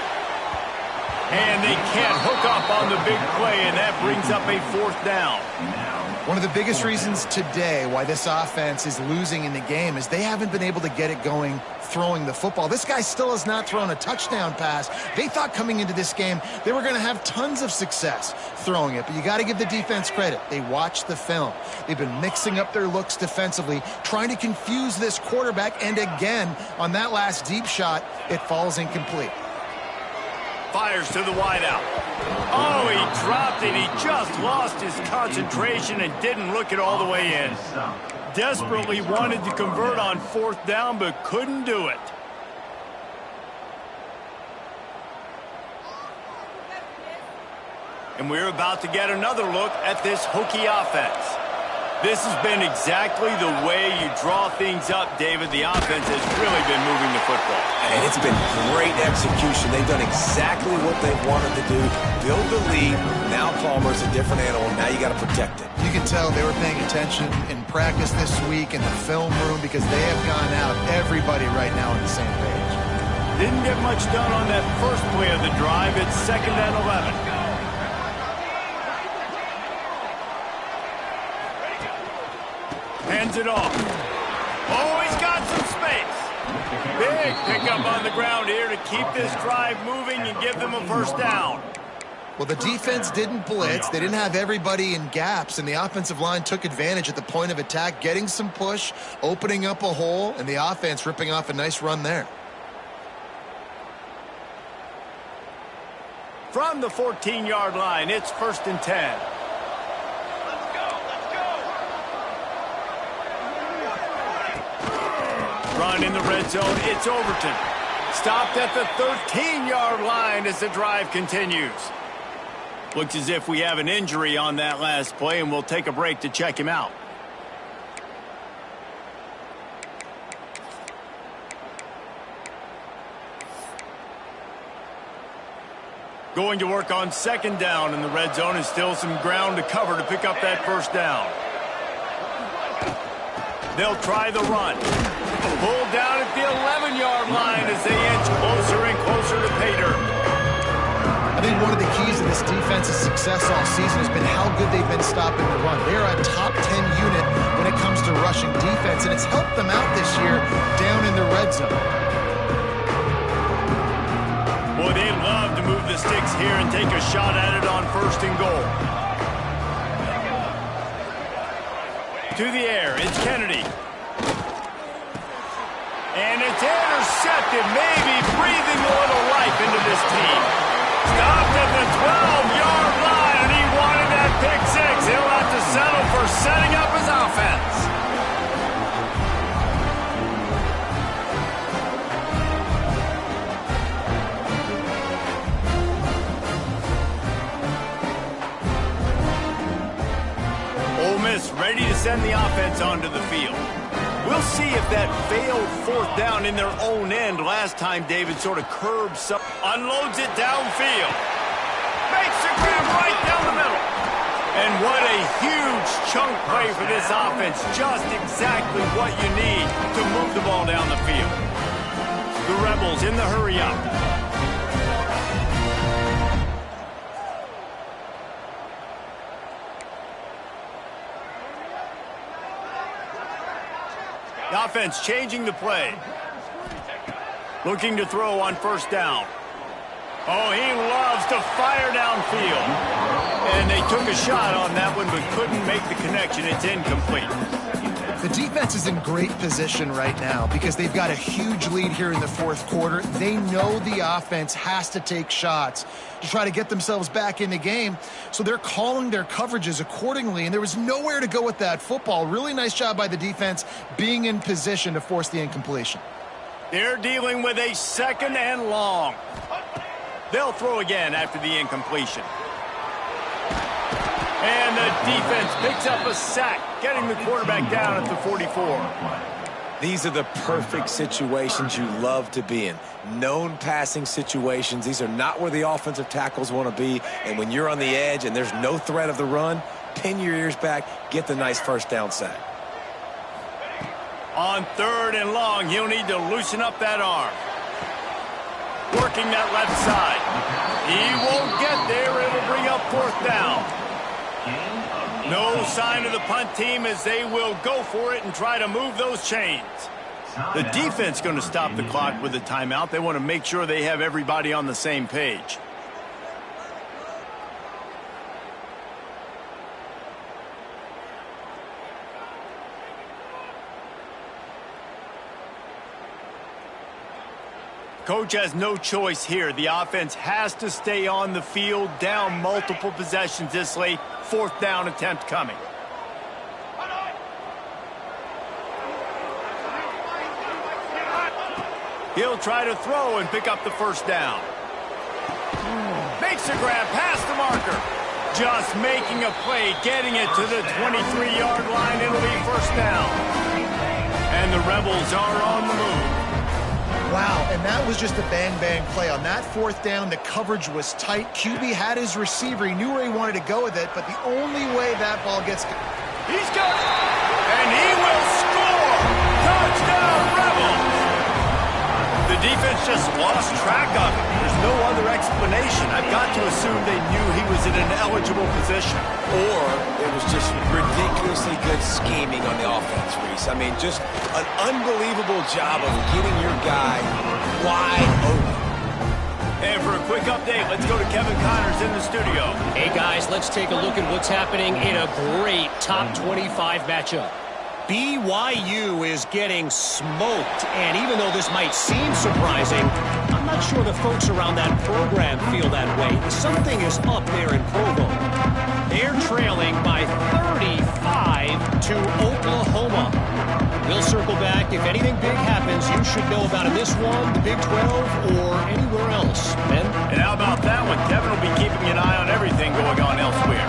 And they can't hook up on the big play, and that brings up a 4th down. One of the biggest reasons today why this offense is losing in the game is they haven't been able to get it going throwing the football. This guy still has not thrown a touchdown pass. They thought coming into this game they were going to have tons of success throwing it, but you got to give the defense credit. They watched the film. They've been mixing up their looks defensively, trying to confuse this quarterback, and again, on that last deep shot, it falls incomplete. Fires to the wideout. Oh, he dropped it. He just lost his concentration and didn't look it all the way in. Desperately wanted to convert on 4th down, but couldn't do it. And we're about to get another look at this Hokie offense. This has been exactly the way you draw things up, David. The offense has really been moving the football. And it's been great execution. They've done exactly what they've wanted to do. Build the lead. Now Palmer's a different animal. Now you got to protect it. You can tell they were paying attention in practice this week in the film room because they have gone out, everybody right now on the same page. Didn't get much done on that first play of the drive. It's 2nd and 11. Hands it off. Oh, he's got some space. Big pickup on the ground here to keep this drive moving and give them a 1st down. Well, the defense didn't blitz. They didn't have everybody in gaps, and the offensive line took advantage at the point of attack, getting some push, opening up a hole, and the offense ripping off a nice run there. From the 14-yard line, it's 1st and 10. Run in the red zone, it's Overton. Stopped at the 13-yard line as the drive continues. Looks as if we have an injury on that last play, and we'll take a break to check him out. Going to work on 2nd down in the red zone, and still some ground to cover to pick up that 1st down. They'll try the run. Pulled down at the 11-yard line as they inch closer and closer to pay dirt. I think one of the keys to this defense's success all season has been how good they've been stopping the run. They are a top 10 unit when it comes to rushing defense, and it's helped them out this year down in the red zone. Boy, they love to move the sticks here and take a shot at it on 1st and goal. To the air, it's Kennedy. And it's intercepted, maybe breathing a little life into this team. Stopped at the 12-yard line, and he wanted that pick 6. He'll have to settle for setting up his offense. Ole Miss ready to send the offense onto the field. We'll see if that failed 4th down in their own end last time David sort of curbs up, unloads it downfield. Makes the grab right down the middle. And what a huge chunk play for this offense. Just exactly what you need to move the ball down the field. The Rebels in the hurry-up. The offense changing the play. Looking to throw on 1st down. Oh, he loves to fire downfield. And they took a shot on that one, but couldn't make the connection. It's incomplete. The defense is in great position right now because they've got a huge lead here in the 4th quarter. They know the offense has to take shots to try to get themselves back in the game, so they're calling their coverages accordingly, and there was nowhere to go with that football. Really nice job by the defense being in position to force the incompletion. They're dealing with a 2nd and long. They'll throw again after the incompletion. And the defense picks up a sack, getting the quarterback down at the 44. These are the perfect situations you love to be in. Known passing situations. These are not where the offensive tackles want to be. And when you're on the edge and there's no threat of the run, pin your ears back, get the nice 1st down sack. On 3rd and long, he'll need to loosen up that arm. Working that left side. He won't get there. It'll bring up 4th down. No sign of the punt team as they will go for it and try to move those chains. The defense going to stop the clock with a timeout. They want to make sure they have everybody on the same page. Coach has no choice here. The offense has to stay on the field, down multiple possessions this late. 4th down attempt coming. He'll try to throw and pick up the 1st down. Makes a grab past the marker. Just making a play, getting it to the 23-yard line. It'll be 1st down. And the Rebels are on the move. Wow, and that was just a bang-bang play. On that 4th down, the coverage was tight. QB had his receiver. He knew where he wanted to go with it, but the only way that ball gets... He's got it! And he will score! Touchdown, Rebels! The defense just lost track of it. There's no other explanation. I've got to assume they knew he was in an eligible position. Or it was just ridiculously good scheming on the offense, Reese. I mean, just an unbelievable job of getting your guy wide open. And for a quick update, let's go to Kevin Connors in the studio. Hey, guys, let's take a look at what's happening in a great top 25 matchup. BYU is getting smoked, and even though this might seem surprising, I'm not sure the folks around that program feel that way. Something is up there in Provo. They're trailing by 35 to Oklahoma. We'll circle back. If anything big happens, you should know about in this one, the Big 12, or anywhere else. Ben? And how about that one? Kevin will be keeping an eye on everything going on elsewhere.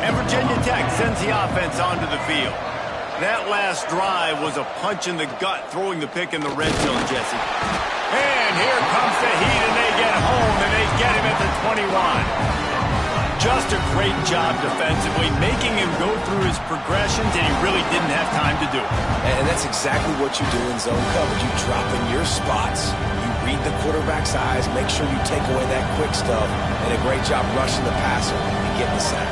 And Virginia Tech sends the offense onto the field. That last drive was a punch in the gut, throwing the pick in the red zone, Jesse. And here comes the heat, and they get home, and they get him at the 21. Just a great job defensively, making him go through his progressions, and he really didn't have time to do it. And that's exactly what you do in zone coverage. You drop in your spots, you read the quarterback's eyes, make sure you take away that quick stuff, and a great job rushing the passer and getting the sack.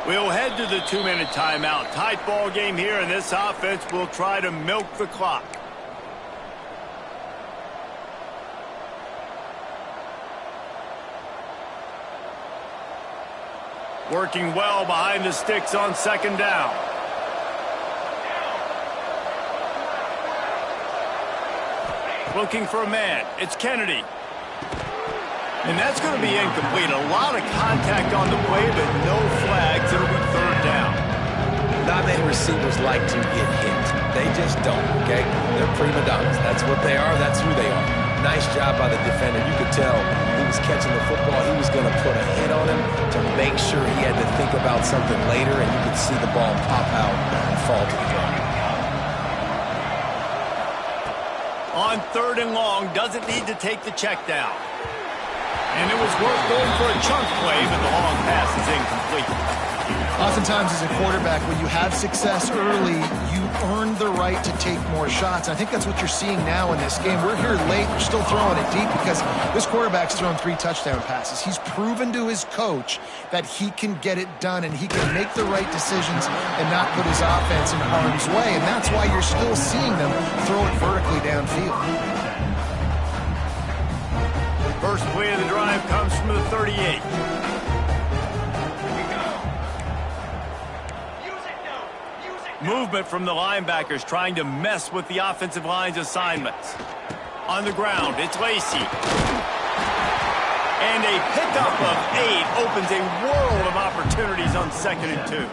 We'll head to the 2-minute timeout. Tight ball game here, and this offense will try to milk the clock. Working well behind the sticks on 2nd down. Looking for a man. It's Kennedy. And that's going to be incomplete. A lot of contact on the play, but no flags. It'll be 3rd down. Not many receivers like to get hit. They just don't, okay? They're prima donnas. That's what they are. That's who they are. Nice job by the defender. You could tell he was catching the football. He was going to put a hit on him to make sure he had to think about something later, and you could see the ball pop out and fall to the ground. On 3rd and long, doesn't need to take the check down. And it was worth going for a chunk play, but the long pass is incomplete. Oftentimes as a quarterback, when you have success early, you earn the right to take more shots. I think that's what you're seeing now in this game. We're here late. We're still throwing it deep because this quarterback's thrown 3 touchdown passes. He's proven to his coach that he can get it done and he can make the right decisions and not put his offense in harm's way. And that's why you're still seeing them throw it vertically downfield. First play of the drive comes from the 38. Movement from the linebackers trying to mess with the offensive line's assignments. On the ground, it's Lacey. And a pickup of 8 opens a world of opportunities on 2nd and 2.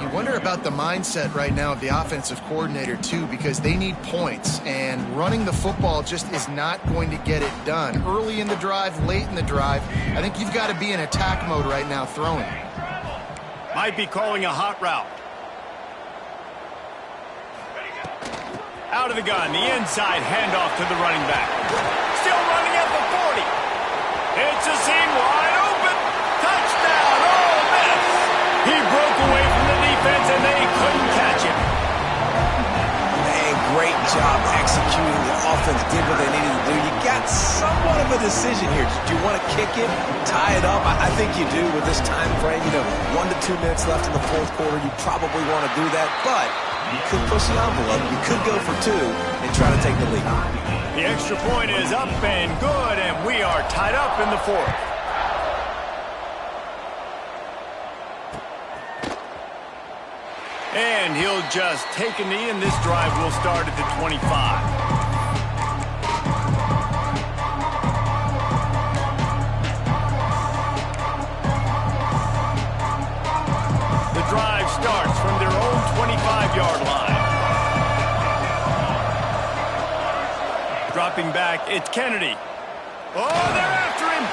You wonder about the mindset right now of the offensive coordinator, too, because they need points, and running the football just is not going to get it done. Early in the drive, late in the drive, I think you've got to be in attack mode right now throwing. Might be calling a hot route. Out of the gun, the inside handoff to the running back. Still running at the 40. It's a seam wide job executing. The offense did what they needed to do. You got somewhat of a decision here. Do you want to kick it, tie it up? I think you do with this time frame. 1 to 2 minutes left in the fourth quarter. You probably want to do that, but you could push the envelope. You could go for 2 and try to take the lead. The extra point is up and good, and we are tied up in the fourth. And he'll just take a knee, and this drive will start at the 25. The drive starts from their own 25-yard line. Dropping back, it's Kennedy. Oh, they're after him!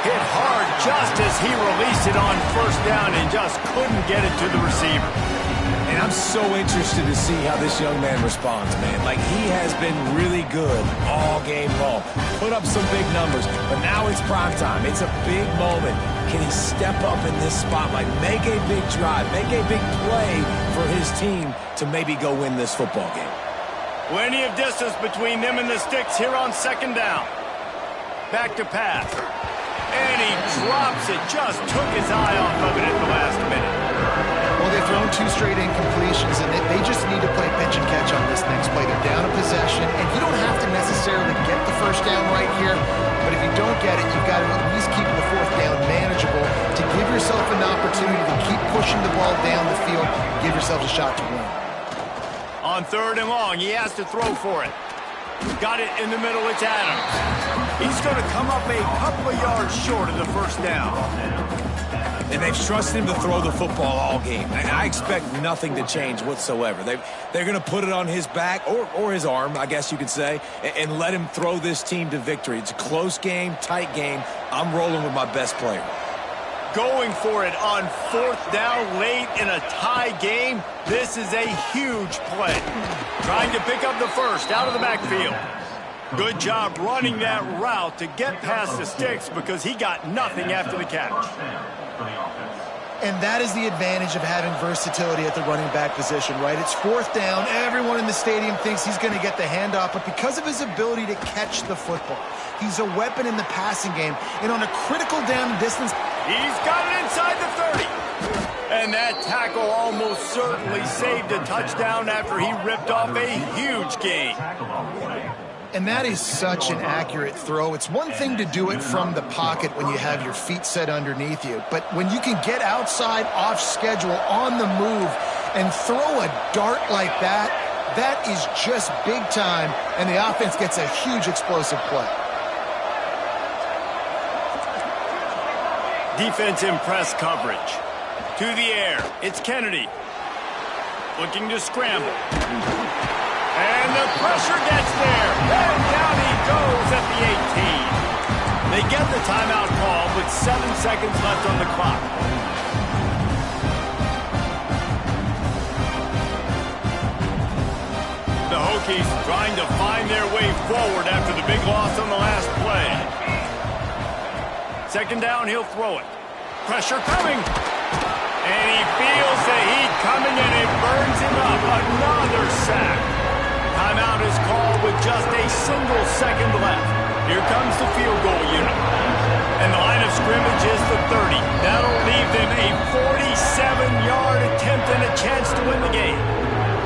Hit hard just as he released it on first down and just couldn't get it to the receiver. And I'm so interested to see how this young man responds, man. Like, he has been really good all game long. Put up some big numbers, but now it's prime time. It's a big moment. Can he step up in this spotlight, make a big drive, make a big play for his team to maybe go win this football game? Plenty of distance between them and the sticks here on second down. Back to pass. And he drops it. Just took his eye off of it at the last minute. Well, they've thrown 2 straight incompletions, and they just need to play pitch and catch on this next play. They're down a possession, and you don't have to necessarily get the first down right here, but if you don't get it, you've got to at least keep the fourth down manageable to give yourself an opportunity to keep pushing the ball down the field, give yourself a shot to win. On third and long, he has to throw for it. Got it in the middle, it's Adams. He's going to come up a couple of yards short of the first down. And they've trusted him to throw the football all game. And I expect nothing to change whatsoever. They're going to put it on his back, or his arm, I guess you could say, and let him throw this team to victory. It's a close game, tight game. I'm rolling with my best player. Going for it on fourth down late in a tie game. This is a huge play. Trying to pick up the first out of the backfield. Good job running that route to get past the sticks because he got nothing after the catch. And that is the advantage of having versatility at the running back position, right? It's fourth down. Everyone in the stadium thinks he's going to get the handoff, but because of his ability to catch the football, he's a weapon in the passing game. And on a critical down distance, he's got it inside the 30. And that tackle almost certainly saved a touchdown after he ripped off a huge gain. And that is such an accurate throw. It's one thing to do it from the pocket when you have your feet set underneath you, but when you can get outside, off schedule, on the move, and throw a dart like that, that is just big time, and the offense gets a huge explosive play. Defense in press coverage. To the air, it's Kennedy. Looking to scramble. And the pressure gets there. And down he goes at the 18. They get the timeout call with 7 seconds left on the clock. The Hokies trying to find their way forward after the big loss on the last play. Second down, he'll throw it. Pressure coming. And he feels the heat coming and it burns him up. Another sack. Timeout is called with just a single second left. Here comes the field goal unit. And the line of scrimmage is the 30. That'll leave them a 47-yard attempt and a chance to win the game.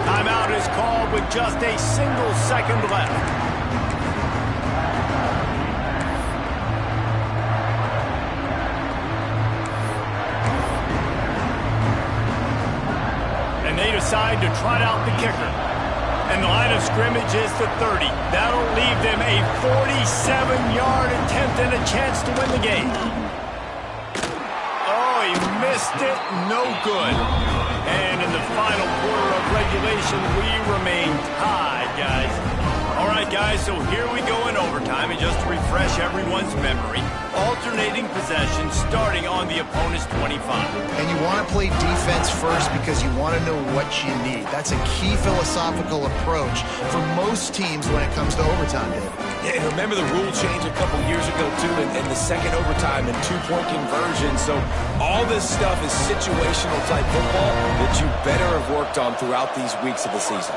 Timeout is called with just a single second left. They decide to trot out the kicker. And the line of scrimmage is the 30. That'll leave them a 47-yard attempt and a chance to win the game. Oh, he missed it. No good. And in the final quarter of regulation, we remain tied, guys. All right, guys, so here we go in overtime. And just to refresh everyone's memory, alternating possession starting on the opponent's 25. And you want to play defense first because you want to know what you need. That's a key philosophical approach for most teams when it comes to overtime, David. Yeah, and remember the rule change a couple years ago, too, and the second overtime and two-point conversion. So all this stuff is situational type football that you better have worked on throughout these weeks of the season.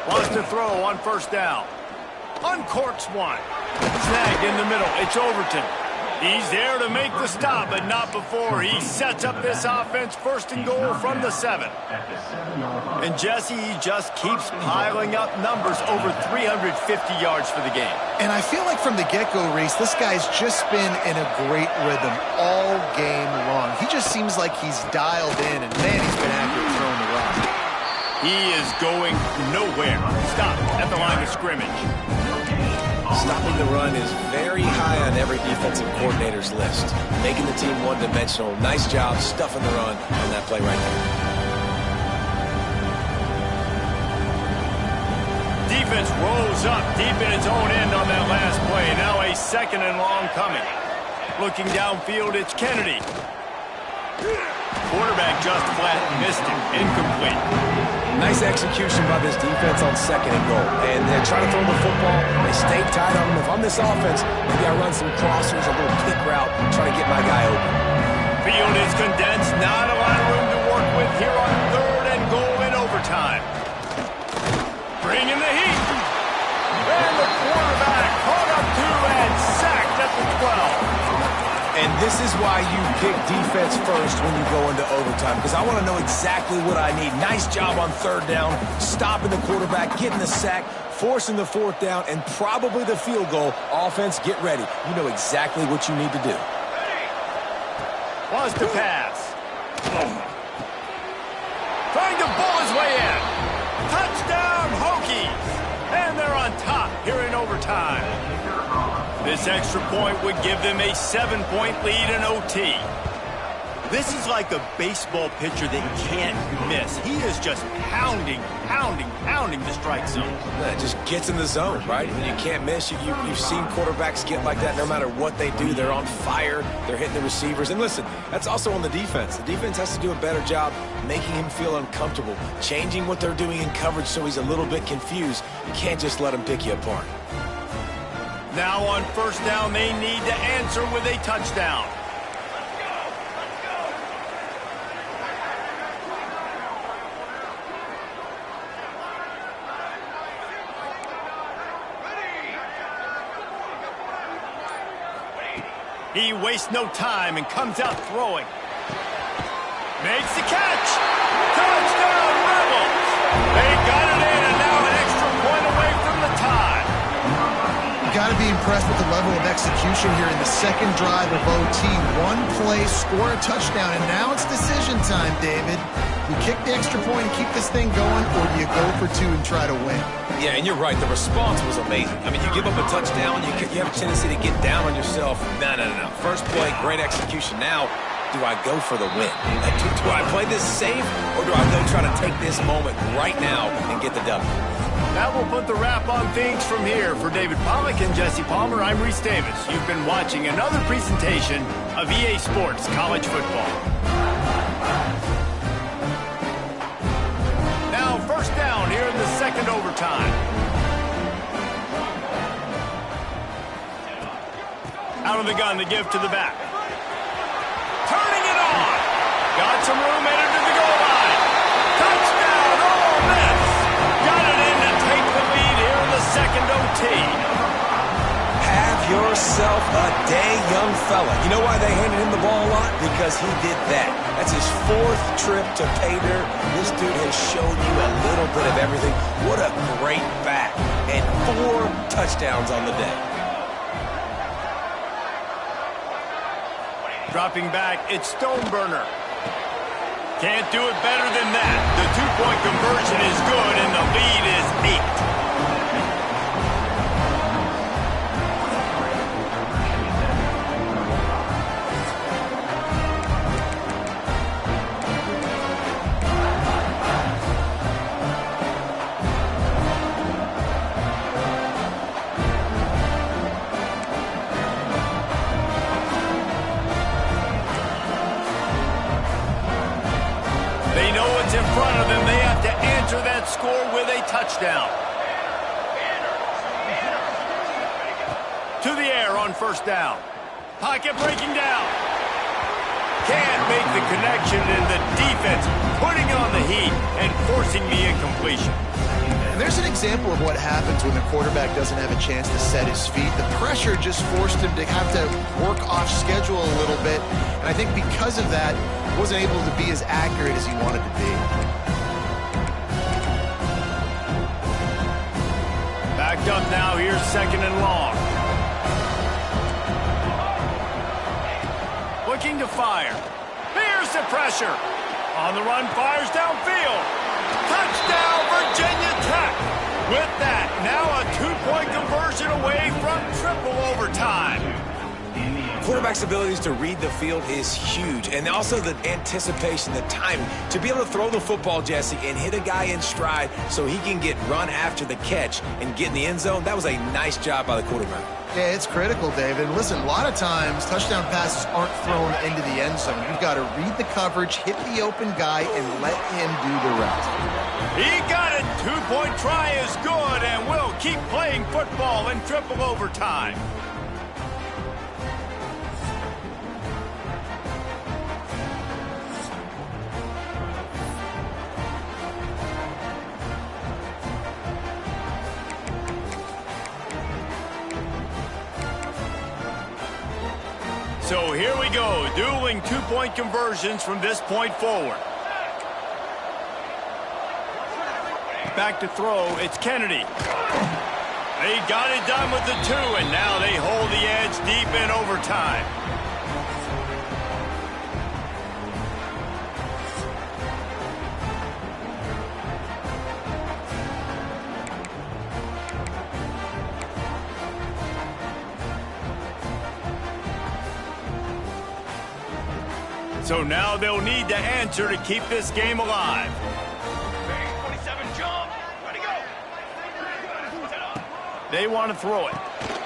Wants to throw on first down. Uncorks one. Snagged in the middle. It's Overton. He's there to make the stop, but not before he sets up this offense first and goal from the 7. And Jesse, he just keeps piling up numbers over 350 yards for the game. And I feel like from the get-go, Reese, this guy's just been in a great rhythm all game long. He just seems like he's dialed in, and man, he's been accurate throwing the rock. He is going nowhere. Stop at the line of scrimmage. Stopping the run is very high on every defensive coordinator's list. Making the team one-dimensional. Nice job stuffing the run on that play right there. Defense rolls up deep in its own end on that last play. Now a 2nd and long coming. Looking downfield, it's Kennedy. Quarterback just flat missed it. Incomplete. Nice execution by this defense on 2nd and goal. And they're trying to throw the football. They stay tight on them. If I'm this offense, maybe I run some crossers, a little kick route, try to get my guy open. Field is condensed. Not a lot of room to work with here on 3rd and goal in overtime. Bringing the heat. And the quarterback caught up to and sacked at the 12. And this is why you pick defense first when you go into overtime, because I want to know exactly what I need. Nice job on 3rd down, stopping the quarterback, getting the sack, forcing the 4th down, and probably the field goal. Offense, get ready. You know exactly what you need to do. Wants to pass. Trying to ball his way in. Touchdown, Hokies. And they're on top here in overtime. This extra point would give them a 7-point lead in OT. This is like a baseball pitcher that can't miss. He is just pounding the strike zone. It just gets in the zone, right? When you can't miss, you've seen quarterbacks get like that no matter what they do. They're on fire. They're hitting the receivers. And listen, that's also on the defense. The defense has to do a better job making him feel uncomfortable, changing what they're doing in coverage so he's a little bit confused. You can't just let him pick you apart. Now on first down, they need to answer with a touchdown. He wastes no time and comes out throwing. Makes the catch. Touchdown, Rebels. They got it in, and now an extra point away from the tie. Got to be impressed with the level of execution here in the 2nd drive of OT. One play, score a touchdown, and now it's decision time, David. You kick the extra point and keep this thing going, or do you go for 2 and try to win? Yeah, and you're right. The response was amazing. I mean, you give up a touchdown, you have a tendency to get down on yourself. No. First play, great execution. Now, do I go for the win? Do I play this safe, or do I go try to take this moment right now and get the W? That will put the wrap on things from here. For David Pollack and Jesse Palmer, I'm Reese Davis. You've been watching another presentation of EA Sports College Football. Now, first down here in the 2nd overtime. Out of the gun to give to the back. Turning it on. Got some room, headed to the goal line. Touchdown, Ole Miss. Got it in to take the lead here in the 2nd OT. Have yourself a day, young fella. You know why they handed him the ball a lot? Because he did that. That's his 4th trip to pay dirt. This dude has shown you a little bit of everything. What a great back. And 4 touchdowns on the day. Dropping back, it's Stoneburner. Can't do it better than that. The 2-point conversion is good, and the lead is 8. In front of them, they have to answer that score with a touchdown. To the air on first down. Pocket breaking down. Can't make the connection, and the defense putting on the heat and forcing the incompletion. And there's an example of what happens when the quarterback doesn't have a chance to set his feet. The pressure just forced him to have to work off schedule a little bit. And I think because of that, he wasn't able to be as accurate as he wanted to be. Backed up now, here's 2nd and long. Looking to fire. Here's the pressure. On the run, fires downfield. Touchdown, Virginia Tech. With that, now a 2-point conversion away from triple overtime. Quarterback's abilities to read the field is huge, and also the anticipation, the timing. To be able to throw the football, Jesse, and hit a guy in stride so he can get run after the catch and get in the end zone, that was a nice job by the quarterback. Yeah, it's critical, David. Listen, a lot of times touchdown passes aren't thrown into the end zone. You've got to read the coverage, hit the open guy, and let him do the rest. He got it. 2-point try is good, and we'll keep playing football in triple overtime. So here we go, dueling 2-point conversions from this point forward. Back to throw, it's Kennedy. They got it done with the 2, and now they hold the edge deep in overtime. So now they'll need to answer to keep this game alive. 27 jump. Ready, go. They want to throw it.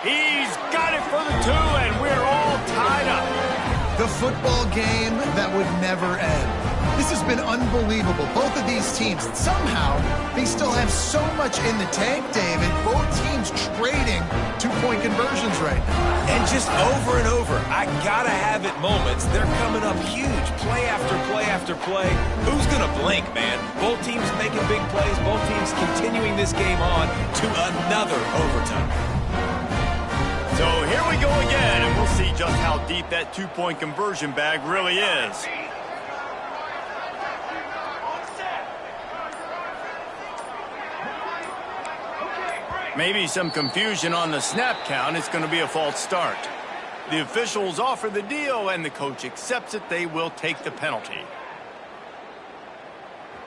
He's got it for the 2, and we're all tied up. The football game that would never end. This has been unbelievable. Both of these teams, somehow, they still have so much in the tank, David. Both teams trading 2-point conversions right now. And just over and over, I gotta have it moments. They're coming up huge, play after play after play. Who's gonna blink, man? Both teams making big plays, both teams continuing this game on to another overtime. So here we go again, and we'll see just how deep that 2-point conversion bag really is. Maybe some confusion on the snap count. It's going to be a false start. The officials offer the deal, and the coach accepts it. They will take the penalty.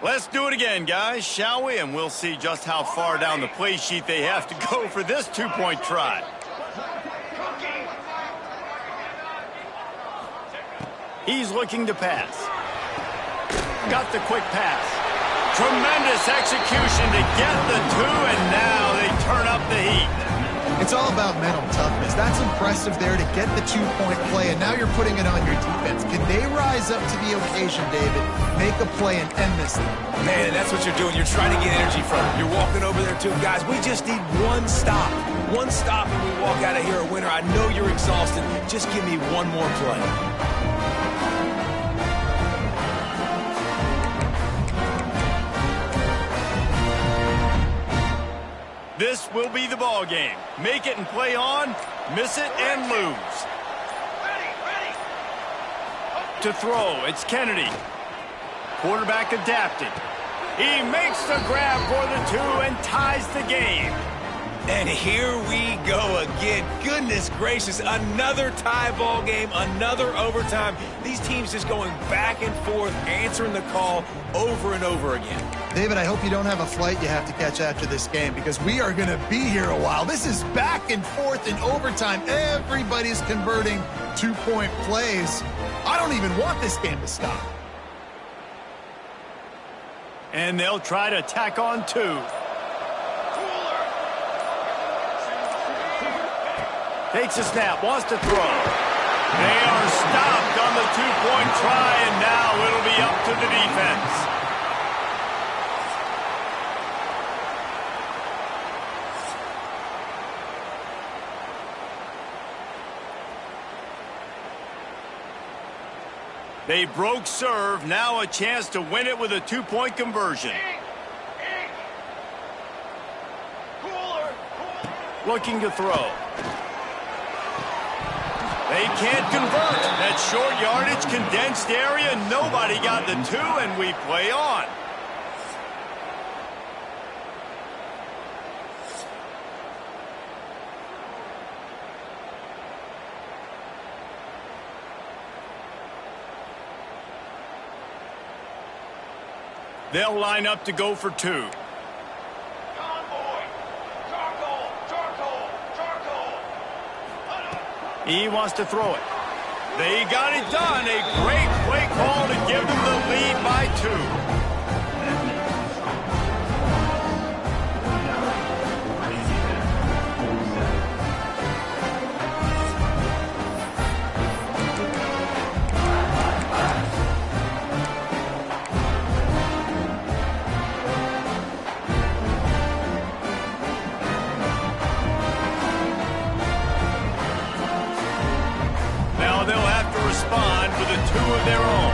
Let's do it again, guys, shall we? And we'll see just how far down the play sheet they have to go for this 2-point try. He's looking to pass. Got the quick pass. Tremendous execution to get the 2, and now they turn up the heat. It's all about mental toughness. That's impressive there to get the 2-point play, and now you're putting it on your defense. Can they rise up to the occasion, David, make a play and end this thing? Man, that's what you're doing. You're trying to get energy from it. You're walking over there too. Guys, we just need one stop. One stop and we walk out of here a winner. I know you're exhausted. Just give me one more play. This will be the ball game. Make it and play on, miss it and lose. Ready. To throw, it's Kennedy. Quarterback adapting. He makes the grab for the 2 and ties the game. And here we go again. Goodness gracious, another tie ball game, another overtime. These teams just going back and forth, answering the call over and over again. David, I hope you don't have a flight you have to catch after this game, because we are going to be here a while. This is back and forth in overtime. Everybody's converting 2-point plays. I don't even want this game to stop. And they'll try to tack on 2. Takes a snap, wants to throw. They are stopped on the 2-point try, and now it'll be up to the defense. They broke serve, now a chance to win it with a 2-point conversion. looking to throw. They can't convert. That short yardage, condensed area, nobody got the 2, and we play on. They'll line up to go for 2. Convoy. Charcoal. Charcoal. Charcoal. He wants to throw it. They got it done. A great play call to give them the lead by 2. Respond with a 2 of their own.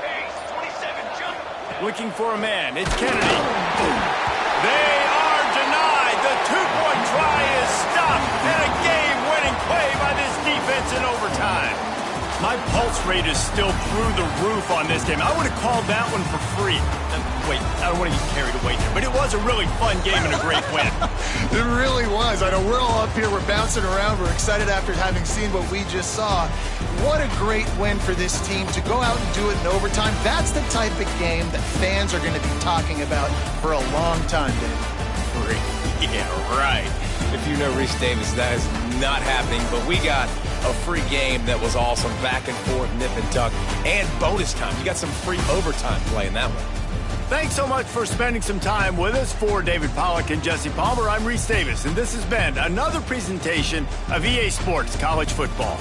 Pace, 27, jump. Looking for a man. It's Kennedy. They are denied. The 2-point try is stopped. And a game-winning play by this defense in overtime. My pulse rate is still through the roof on this game. I would have called that one for free. Wait, I don't want to get carried away there, but it was a really fun game and a great win. It really was. I know we're all up here, we're bouncing around, we're excited after having seen what we just saw. What a great win for this team to go out and do it in overtime. That's the type of game that fans are going to be talking about for a long time, David. Yeah, right. If you know Reese Davis, that is not happening, but we got a free game that was awesome, back and forth, nip and tuck, and bonus time. You got some free overtime play in that one. Thanks so much for spending some time with us. For David Pollack and Jesse Palmer, I'm Reese Davis, and this has been another presentation of EA Sports College Football.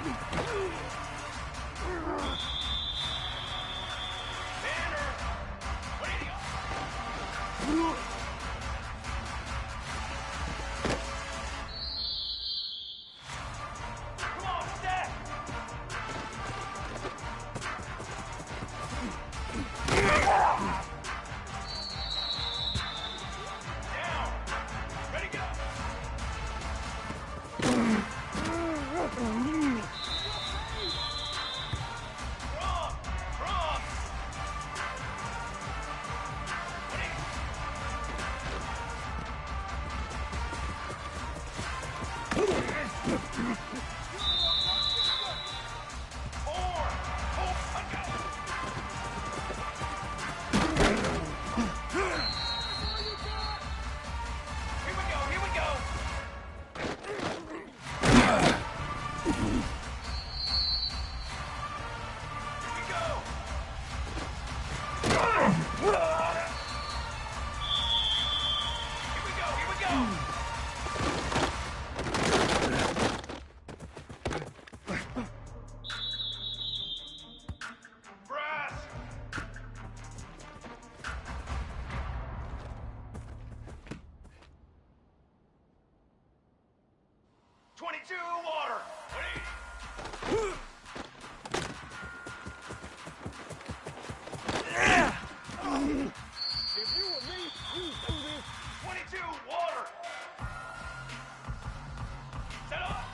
Banner! What are you? Come on, stack! Down! Ready, go! Cross! Here we go! Brass! 22 water! Ready? If you were me, you'd do this. 22 water! Set up!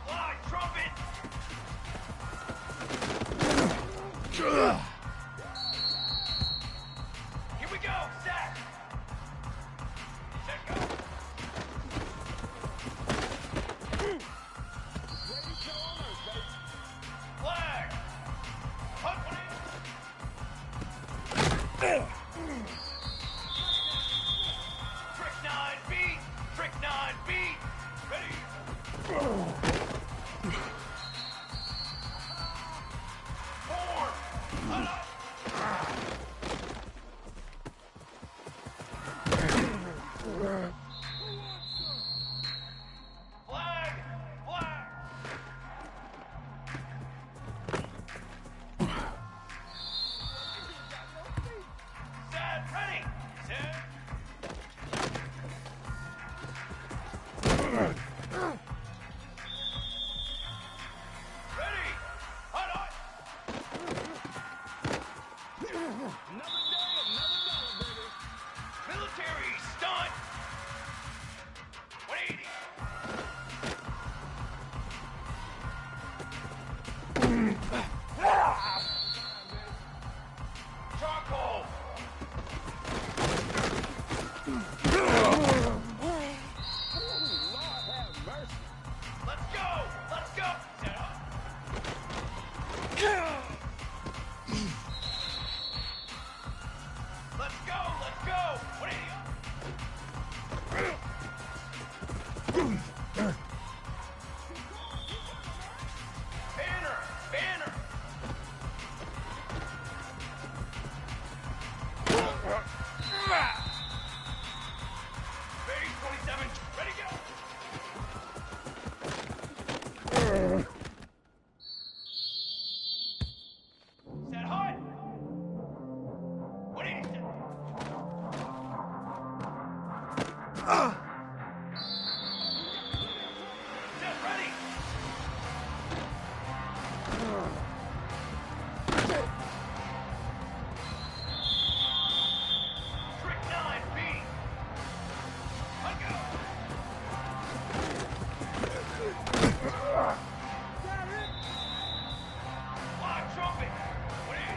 Fly, trumpet! Here we go, set! Set, go! Flag! Hunt one in! Trick 9 beat! Trick 9 beat! Ready? Four! Hunt up! Flag! Flag! Set, ready! Set! Ready! Hunt up! Another day, another dollar, baby! Military stunt! 180! Charcoal! Let's go! Let's go! Set up! Let's go! Let's go! 180! Banner! Banner! Ready, 27, ready, go! Set hot! 180 set. Set ready! Trick 9B! Let go! Fly trumpet! 180!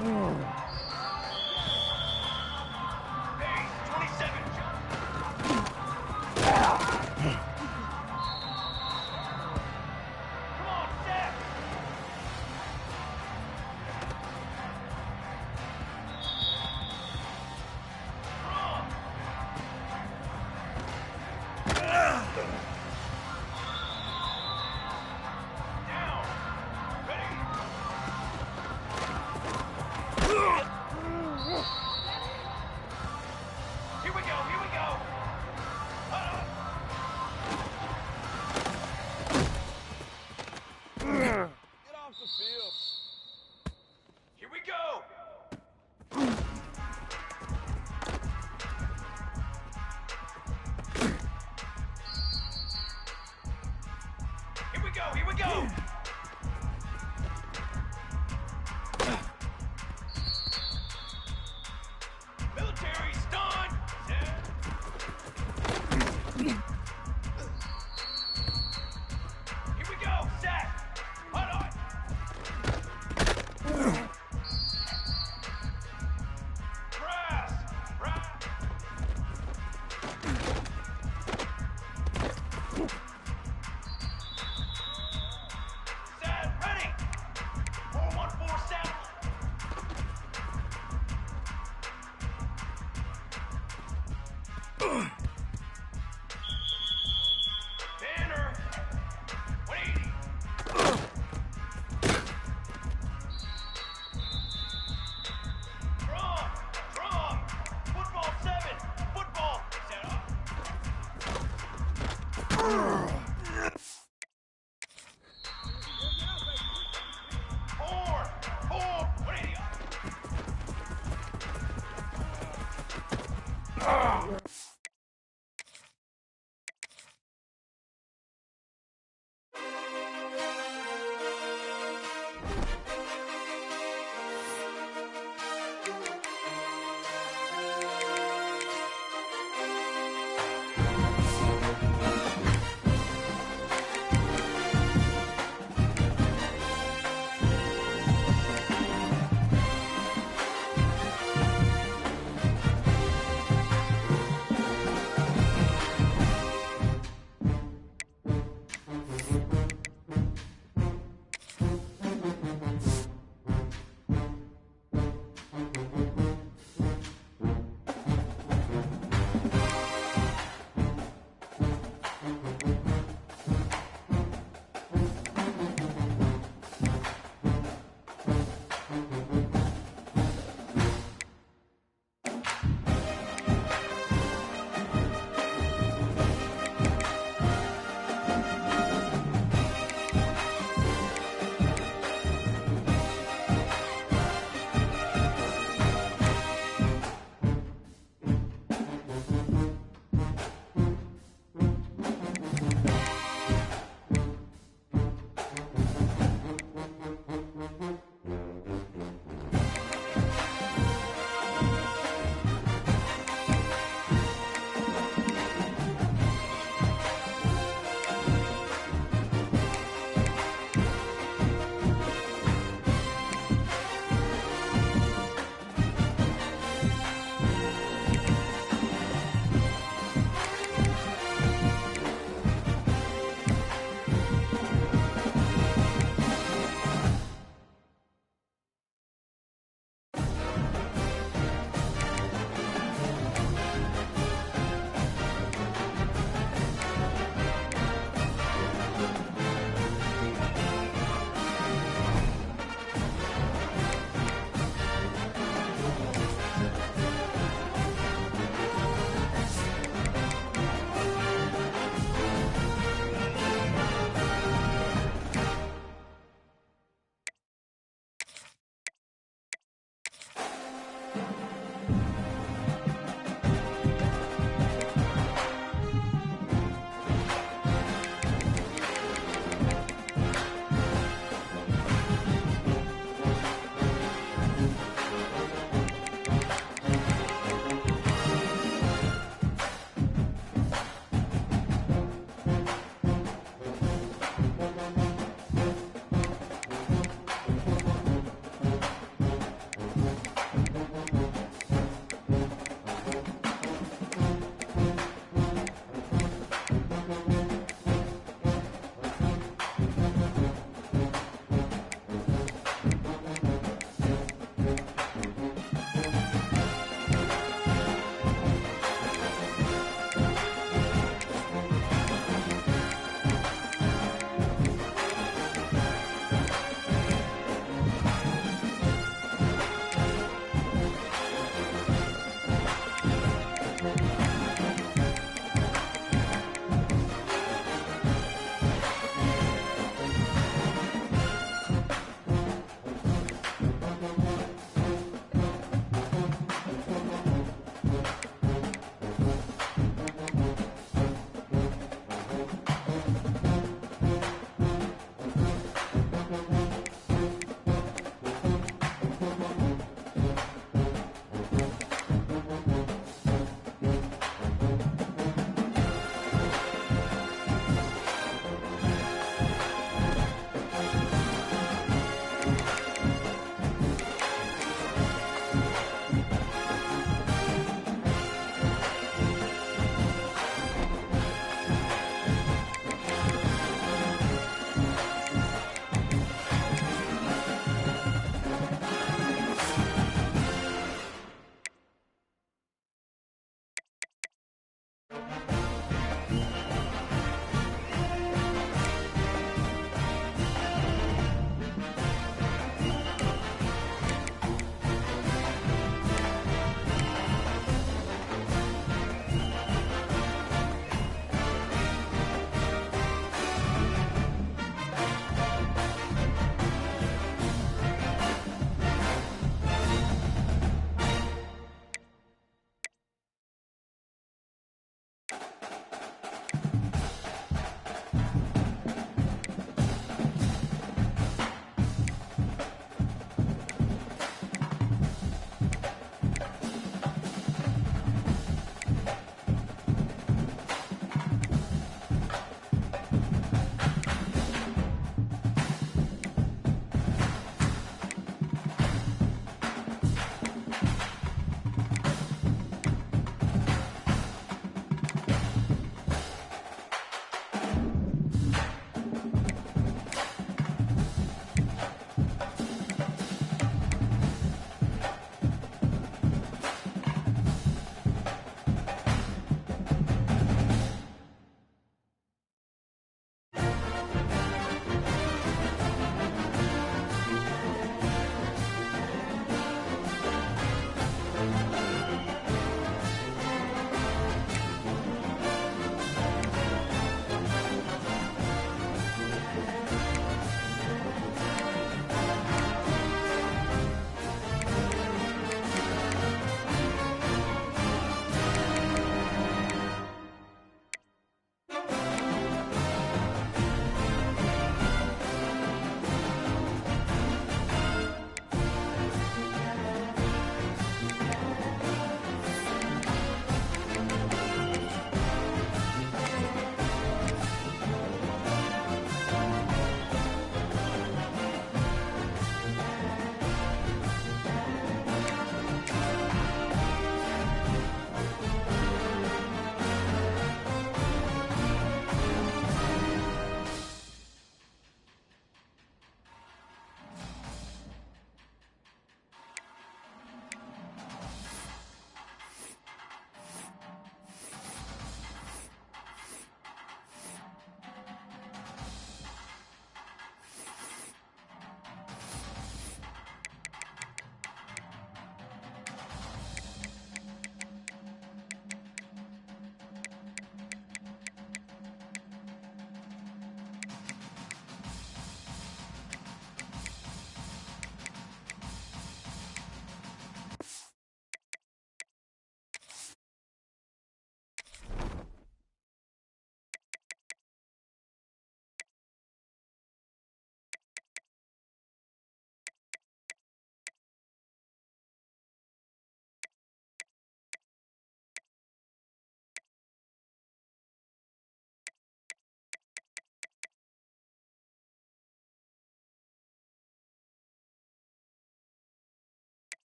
Hey, 27. Come on, Zach. Down. Ready. Here we go, here we go. Get off the field. Here we go. Here we go, here we go. Military stunned. Here we go, Zach. Hold on. Brass. Set, ready. 414 satellite. Banner. 180. Drum. Football 7. Football. Set up. Horn. 180 up.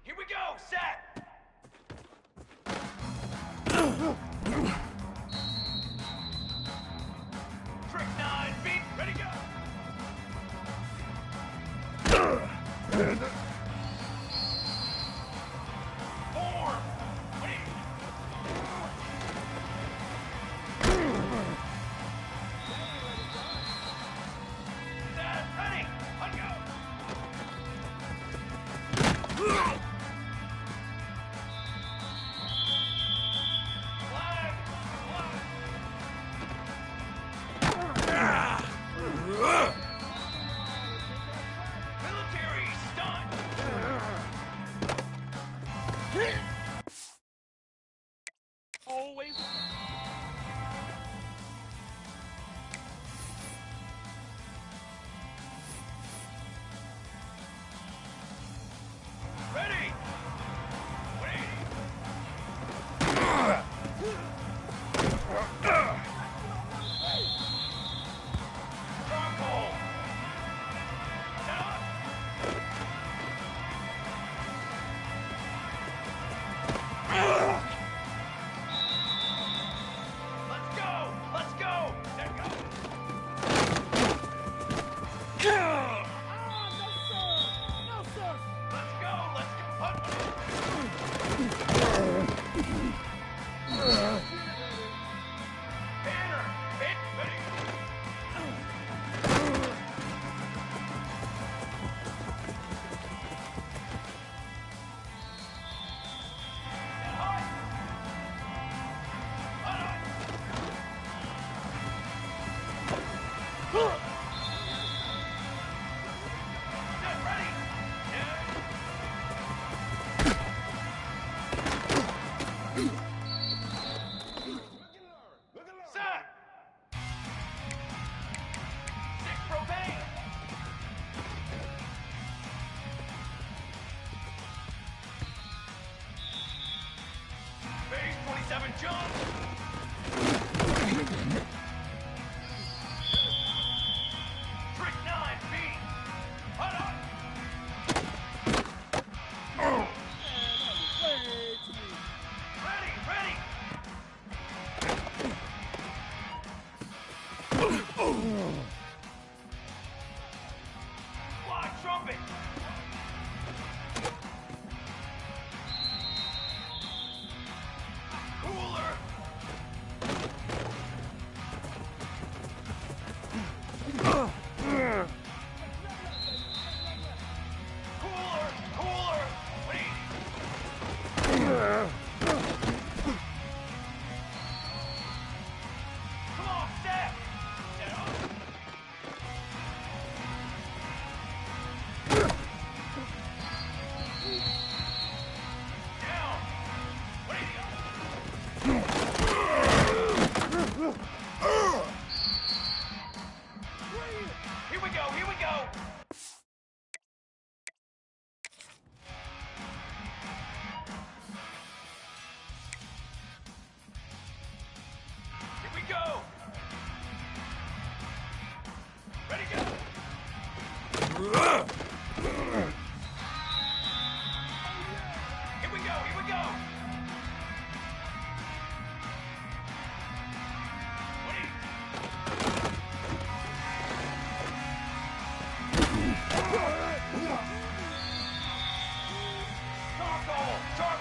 Here we go, set! Trick 9, beat, ready, go! Form, ready! Set, ready, on go! Flag, flag. Military stunt. Always. Ready. Stronghold. Set up. Let's go! Let's go! There go! Let's go! Let's go! Banner! Hit! Ready! Hot! Set, ready! Set! Stick propane! Phase 27 jump! Trick 9 beat! Hot up! Ready, ready! Fly trumpet! Cooler! Cooler! Cooler! Wait! Come on, step! Set up! Down! Wait! Here we go! Here we go! Here we go! Ready, go! Here we go! Here we go! Wait! Charcoal! Charcoal!